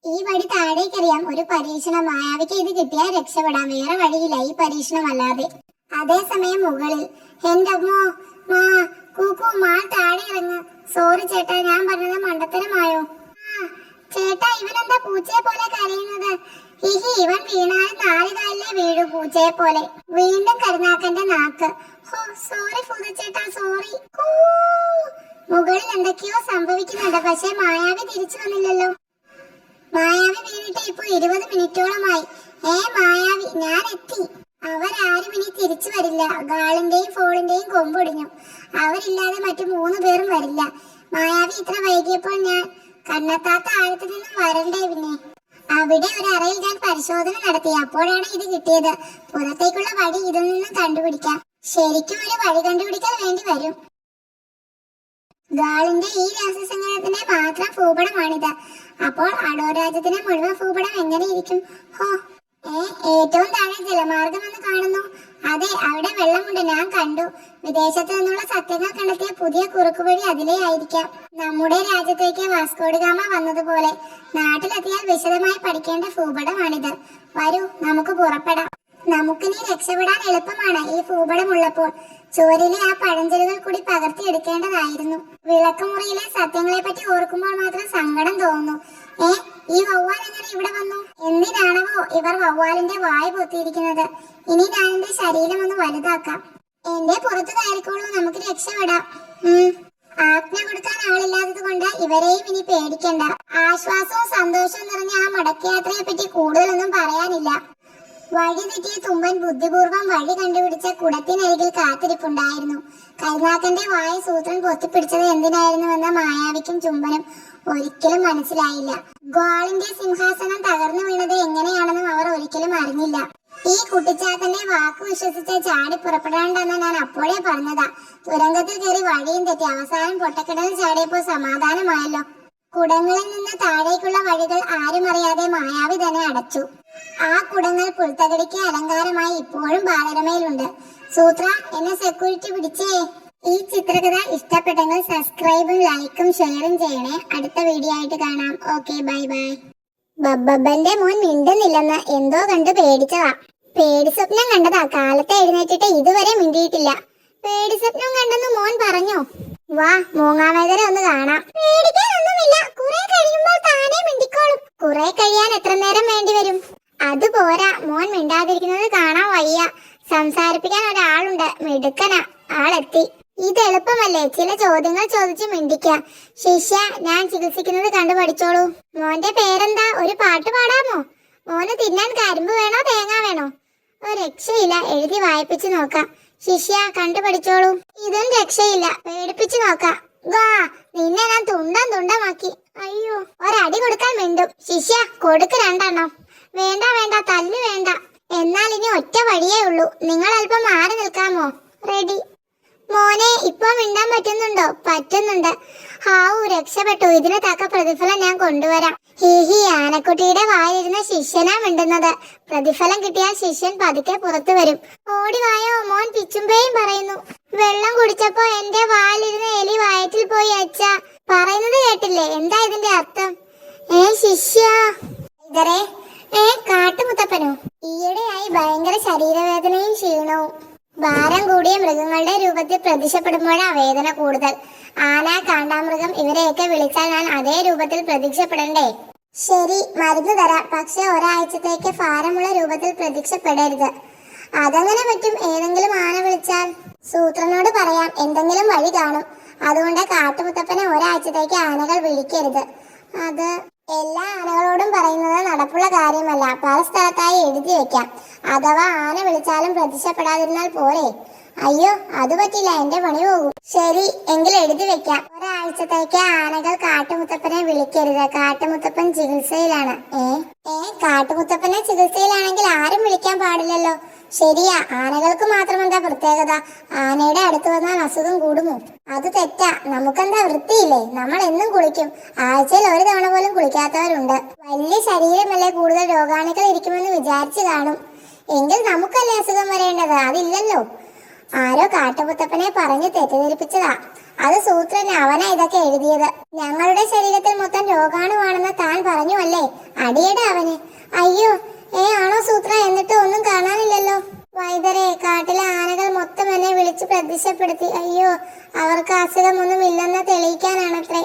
ഈ വടി താഴേക്കറിയാം. ഒരു പരീക്ഷണം. മായാവിക്ക് ഇത് കിട്ടിയാൽ രക്ഷപ്പെടാം. വേറെ വഴിയില്ല ഈ പരീക്ഷണം അല്ലാതെ. അതേസമയം മുകളിൽ. എന്റെ അമ്മോ, കൂക്കു, മാൾ താഴെ ഇറങ്ങ്. സോറി ചേട്ടാ, ഞാൻ പറഞ്ഞത് മണ്ടത്തരമായോ? ചേട്ടാ, ഇവനെന്താ പൂച്ചയെ പോലെ കരയുന്നത്? ഇവൻ വീണാലും 4 കാലിലേ വീഴൂ, പൂച്ചയെ പോലെ. വീണ്ടും കരുനാക്കന്റെ നാക്ക്. സോറി ഫുദച്ചേട്ടാ, സോറി. മുകളിൽ എന്തൊക്കെയോ സംഭവിക്കുന്നുണ്ട്. പക്ഷെ മായാവി തിരിച്ചു വന്നില്ലല്ലോ. മായാവി വീണിട്ട് ഇപ്പൊ 20 മിനിറ്റോളമായി. മായാവി, ഞാൻ എത്തി. അവരാരും ഇനി തിരിച്ചു വരില്ല. ഗാളിന്റെയും ഫോളിന്റെയും കൊമ്പൊടിഞ്ഞു. അവരില്ലാതെ മറ്റു 3 പേരും വരില്ല. മായാവി ഇത്ര വൈകിയപ്പോൾ ഞാൻ കണ്ണെത്താത്ത ആഴത്തിൽ നിന്നും വരണ്ടേ? പിന്നെ അവിടെ ഒരു അറയിൽ ഞാൻ പരിശോധന നടത്തി. അപ്പോഴാണ് ഇത് കിട്ടിയത്. പുറത്തേക്കുള്ള വഴി ഇതിൽ നിന്നും കണ്ടുപിടിക്കാം. ശരിക്കും ഒരു വഴി കണ്ടുപിടിക്കാൻ വേണ്ടി വരും. ഗാളിന്റെ ഈ രഹസ്യസംഗീതത്തിന്റെ മാത്രം ഭൂപടമാണിത്. അപ്പോൾ അടോരാജ്യത്തിന്റെ മുഴുവൻ ഭൂപടം എങ്ങനെയിരിക്കും? ഏറ്റവും താഴെ ജലമാർഗം എന്ന് കാണുന്നു. അതെ, അവിടെ വെള്ളമുണ്ട്. ഞാൻ കണ്ടു. വിദേശത്ത് നിന്നുള്ള സത്യങ്ങൾ കണ്ടെത്തിയ പുതിയ കുറുക്കുവഴി അതിലേ ആയിരിക്കാം. നമ്മുടെ രാജ്യത്തേക്ക് വാസ്കോഡിഗാമ വന്നതുപോലെ. നാട്ടിലെത്തിയാൽ വിശദമായി പഠിക്കേണ്ട ഭൂപടമാണിത്. വരൂ, നമുക്ക് പുറപ്പെടാം. നമുക്കിനി രക്ഷപ്പെടാൻ എളുപ്പമാണ് ഈ ഭൂപടം ഉള്ളപ്പോൾ. ചുവരിലെ ആ പഴഞ്ചൊല്ലുകൾ കൂടി പകർത്തിയെടുക്കേണ്ടതായിരുന്നു. വിളക്കുമുറിയിലെ സത്യങ്ങളെ പറ്റി ഓർക്കുമ്പോൾ മാത്രം സങ്കടം തോന്നുന്നു. ഈ വവ്വാൽ എങ്ങനെ ഇവിടെ വന്നു? എന്തിനാണവോ ഇവർ വവ്വാലിന്റെ വായ പൊത്തിയിരിക്കുന്നത്? ഇനി ഞാൻ എന്റെ ശരീരം ഒന്ന് വലുതാക്കാം. എന്റെ പുറത്ത് കയറിക്കോളൂ, നമുക്ക് രക്ഷപ്പെടാം. ആജ്ഞ കൊടുക്കാൻ ആളില്ലാത്തത് കൊണ്ട് ഇവരെയും ഇനി പേടിക്കണ്ട. ആശ്വാസവും സന്തോഷവും നിറഞ്ഞ ആ മടക്കയാത്രയെ പറ്റി കൂടുതലൊന്നും പറയാനില്ല. വഴി തെറ്റിയ തുമ്പൻ ബുദ്ധിപൂർവ്വം വഴി കണ്ടുപിടിച്ച കുടത്തിനരികിൽ കാത്തിരിപ്പുണ്ടായിരുന്നു. കരുനാക്കന്റെ വായ സൂത്രൻ പൊത്തിപ്പിടിച്ചത് എന്തിനായിരുന്നുവെന്ന് മായാവിക്കും ചുംബനും ഒരിക്കലും മനസ്സിലായില്ല. ഗ്വാളിന്റെ സിംഹാസനം തകർന്നു വീണത് എങ്ങനെയാണെന്നും അവർ ഒരിക്കലും അറിഞ്ഞില്ല. ഈ കുട്ടിച്ചാത്തന്റെ വാക്ക് വിശ്വസിച്ച് ചാടി പുറപ്പെടാണ്ടെന്ന് ഞാൻ അപ്പോഴേ പറഞ്ഞതാ. തുരങ്കത്തിൽ കയറി വഴിയും തെറ്റി അവസാനം പൊട്ടക്കിണറിൽ ചാടിയപ്പോൾ സമാധാനമായല്ലോ. കുടങ്ങളിൽ നിന്ന് താഴേക്കുള്ള വഴികൾ ആരും അറിയാതെ മായാവി തന്നെ അടച്ചു. ആ കുടങ്ങൾ പുൽത്തകടിക്ക് അലങ്കാരമായി ഇപ്പോഴും ബാലരമയിലുണ്ട്. സൂത്ര, എന്നെ സെക്യൂരിറ്റി പിടിച്ചേ. ഈ ചിത്രകഥ ഇഷ്ടപ്പെട്ടെങ്കിൽ സബ്സ്ക്രൈബും ലൈക്കും ഷെയറും ചെയ്യണേ. അടുത്ത വീഡിയോ ആയിട്ട് കാണാം. Okay, bye bye. ബബ്ബന്റെ മോൻ മിണ്ടുന്നില്ലെന്ന് എന്തോ കണ്ട് പേടിച്ചതാ. പേടി സ്വപ്നം കണ്ടതാ. കാലത്തെ എഴുന്നേറ്റിട്ട് ഇതുവരെ മിണ്ടിയിട്ടില്ല. പേടി സ്വപ്നം കണ്ടെന്ന് മോൻ പറഞ്ഞോ? വാ, മൂങ്ങാവൈദ്യരെ ഒന്ന് കാണാം. പേടിക്കാനൊന്നുമില്ല, കുറെ കഴിയുമ്പോൾ താനേ മിണ്ടിക്കോളും. കുറെ കഴിയാൻ എത്ര നേരം വേണ്ടി വരും? അതുപോരാ, മോൻ മിണ്ടാതിരിക്കുന്നത് കാണാൻ വയ്യ. സംസാരിപ്പിക്കാൻ ഒരാളുണ്ട്, മിടുക്കനാ. ആളെത്തി. ഇത് എളുപ്പമല്ലേ, ചില ചോദ്യങ്ങൾ ചോദിച്ച് മിണ്ടിക്കാം. ശിഷ്യ, ഞാൻ ചികിത്സിക്കുന്നത് കണ്ടു പഠിച്ചോളൂ. മോന്റെ പേരെന്താ? ഒരു പാട്ട് പാടാമോ? മോന് തിന്നാൻ കരിമ്പ് വേണോ തേങ്ങ വേണോ? ഒരു രക്ഷയില്ല, എഴുതി വായിപ്പിച്ചു നോക്കാം. ശിഷ്യ, കണ്ടു പഠിച്ചോളൂ. ഇതും രക്ഷയില്ല, പേടിപ്പിച്ചു നോക്കാം. വാ, നിന്നെ ഞാൻ തുണ്ടം തുണ്ടമാക്കി. അയ്യോ, ഒരടി കൊടുക്കാൻ മിണ്ടും. ശിഷ്യ, കൊടുക്ക് 2 എണ്ണം. വേണ്ട വേണ്ട, തല്ലു വേണ്ട. എന്നാൽ ഇനി ഒറ്റ വഴിയേ ഉള്ളൂ. നിങ്ങൾ അല്പം മാറി നിൽക്കാമോ? റെഡി. മോനെ, ഇപ്പൊ മിണ്ടാൻ പറ്റുന്നുണ്ടോ? പറ്റുന്നുണ്ട്. ഹാവു, രക്ഷപ്പെട്ടു. ഇതിന് തക്ക പ്രതിഫലം ഞാൻ കൊണ്ടുവരാം. ഹി ആനക്കുട്ടിയുടെ വായിരുന്ന ശിഷ്യനാ മിണ്ടുന്നത്. പ്രതിഫലം കിട്ടിയാൽ ശിഷ്യൻ പതുക്കെ പുറത്തു വരും. ഓടി വായോ, മോൻ പിച്ചുമ്പേയും പറയുന്നു. വെള്ളം കുടിച്ചപ്പോ എന്റെ വാലിരുന്ന എലി വയറ്റിൽ പോയി. അച്ഛാ, പറയുന്നത് കേട്ടില്ലേ? എന്താ ഇതിന്റെ അർത്ഥം? ശിഷ്യ ഇതറേ, കാട്ടുമുത്തപ്പനോ? ഈയിടെയായി ഭയങ്കര ശരീരവേദനയും ക്ഷീണവും. ഭാരം കൂടിയ മൃഗങ്ങളുടെ രൂപത്തിൽ പ്രത്യക്ഷപ്പെടുമ്പോഴാ വേദന കൂടുതൽ. ആന, കാണ്ടാമൃഗം ഇവരെയൊക്കെ വിളിച്ചാൽ ഞാൻ അതേ രൂപത്തിൽ പ്രത്യക്ഷപ്പെടണ്ടേ? ശരി, മരുന്ന് തരാം. പക്ഷെ ഒരാഴ്ചത്തേക്ക് ഭാരമുള്ള രൂപത്തിൽ പ്രത്യക്ഷപ്പെടരുത്. അതെങ്ങനെ പറ്റും? ഏതെങ്കിലും ആന വിളിച്ചാൽ? സൂത്രനോട് പറയാം, എന്തെങ്കിലും വഴി കാണും. അതുകൊണ്ട് കാട്ടുമുത്തപ്പനെ ഒരാഴ്ചത്തേക്ക് ആനകൾ വിളിക്കരുത്. അത് എല്ലാ ആനകളോടും പറയുന്നത് നടപ്പുള്ള കാര്യമല്ല. പല സ്ഥലത്തായി എഴുതി വെക്കാം. അഥവാ ആന വിളിച്ചാലും പ്രത്യക്ഷപ്പെടാതിരുന്നാൽ പോരെ? അയ്യോ, അത് പറ്റില്ല, എന്റെ പണി പോകും. ശരി, എങ്കിൽ എഴുതി വെക്കാം. ഒരാഴ്ചത്തേക്ക് ആനകൾ കാട്ടുമുത്തപ്പനെ വിളിക്കരുത്. കാട്ടുമുത്തപ്പൻ ചികിത്സയിലാണ്. കാട്ടുമുത്തപ്പനെ ചികിത്സയിലാണെങ്കിൽ ആരും വിളിക്കാൻ പാടില്ലല്ലോ. ശരിയാ, ആനകൾക്ക് മാത്രം എന്താ പ്രത്യേകത? ആനയുടെ അടുത്ത് വന്നാൽ അസുഖം കൂടുമോ? അത് തെറ്റാ. നമുക്കെന്താ വൃത്തിയില്ലേ? നമ്മൾ എന്നും കുളിക്കും. ആഴ്ചയിൽ 1 തവണ പോലും കുളിക്കാത്തവരുണ്ട്. വലിയ ശരീരമല്ലേ, കൂടുതൽ രോഗാണുക്കൾ ഇരിക്കുമെന്ന് വിചാരിച്ചു കാണും. എങ്കിൽ നമുക്കല്ലേ അസുഖം വരേണ്ടത്? അതില്ലല്ലോ. ആരോ കാട്ടുമുത്തപ്പനെ പറഞ്ഞ് തെറ്റിദ്ധരിപ്പിച്ചതാ. അത് സൂത്രൻ, അവനാ ഇതൊക്കെ എഴുതിയത്. ഞങ്ങളുടെ ശരീരത്തിൽ മൊത്തം രോഗാണുവാണെന്ന് താൻ പറഞ്ഞു അല്ലേ? അടിയടെ അവന്. അയ്യോ, ആണോ സൂത്ര? എന്നിട്ട് ഒന്നും കാണാനില്ലല്ലോ. വൈദ്യരെ, കാട്ടിലെ ആനകൾ മൊത്തം എന്നെ വിളിച്ച് പ്രത്യക്ഷപ്പെടുത്തി. അയ്യോ, അവർക്ക് അസുഖമൊന്നും ഇല്ലെന്ന് തെളിയിക്കാനാണത്രേ.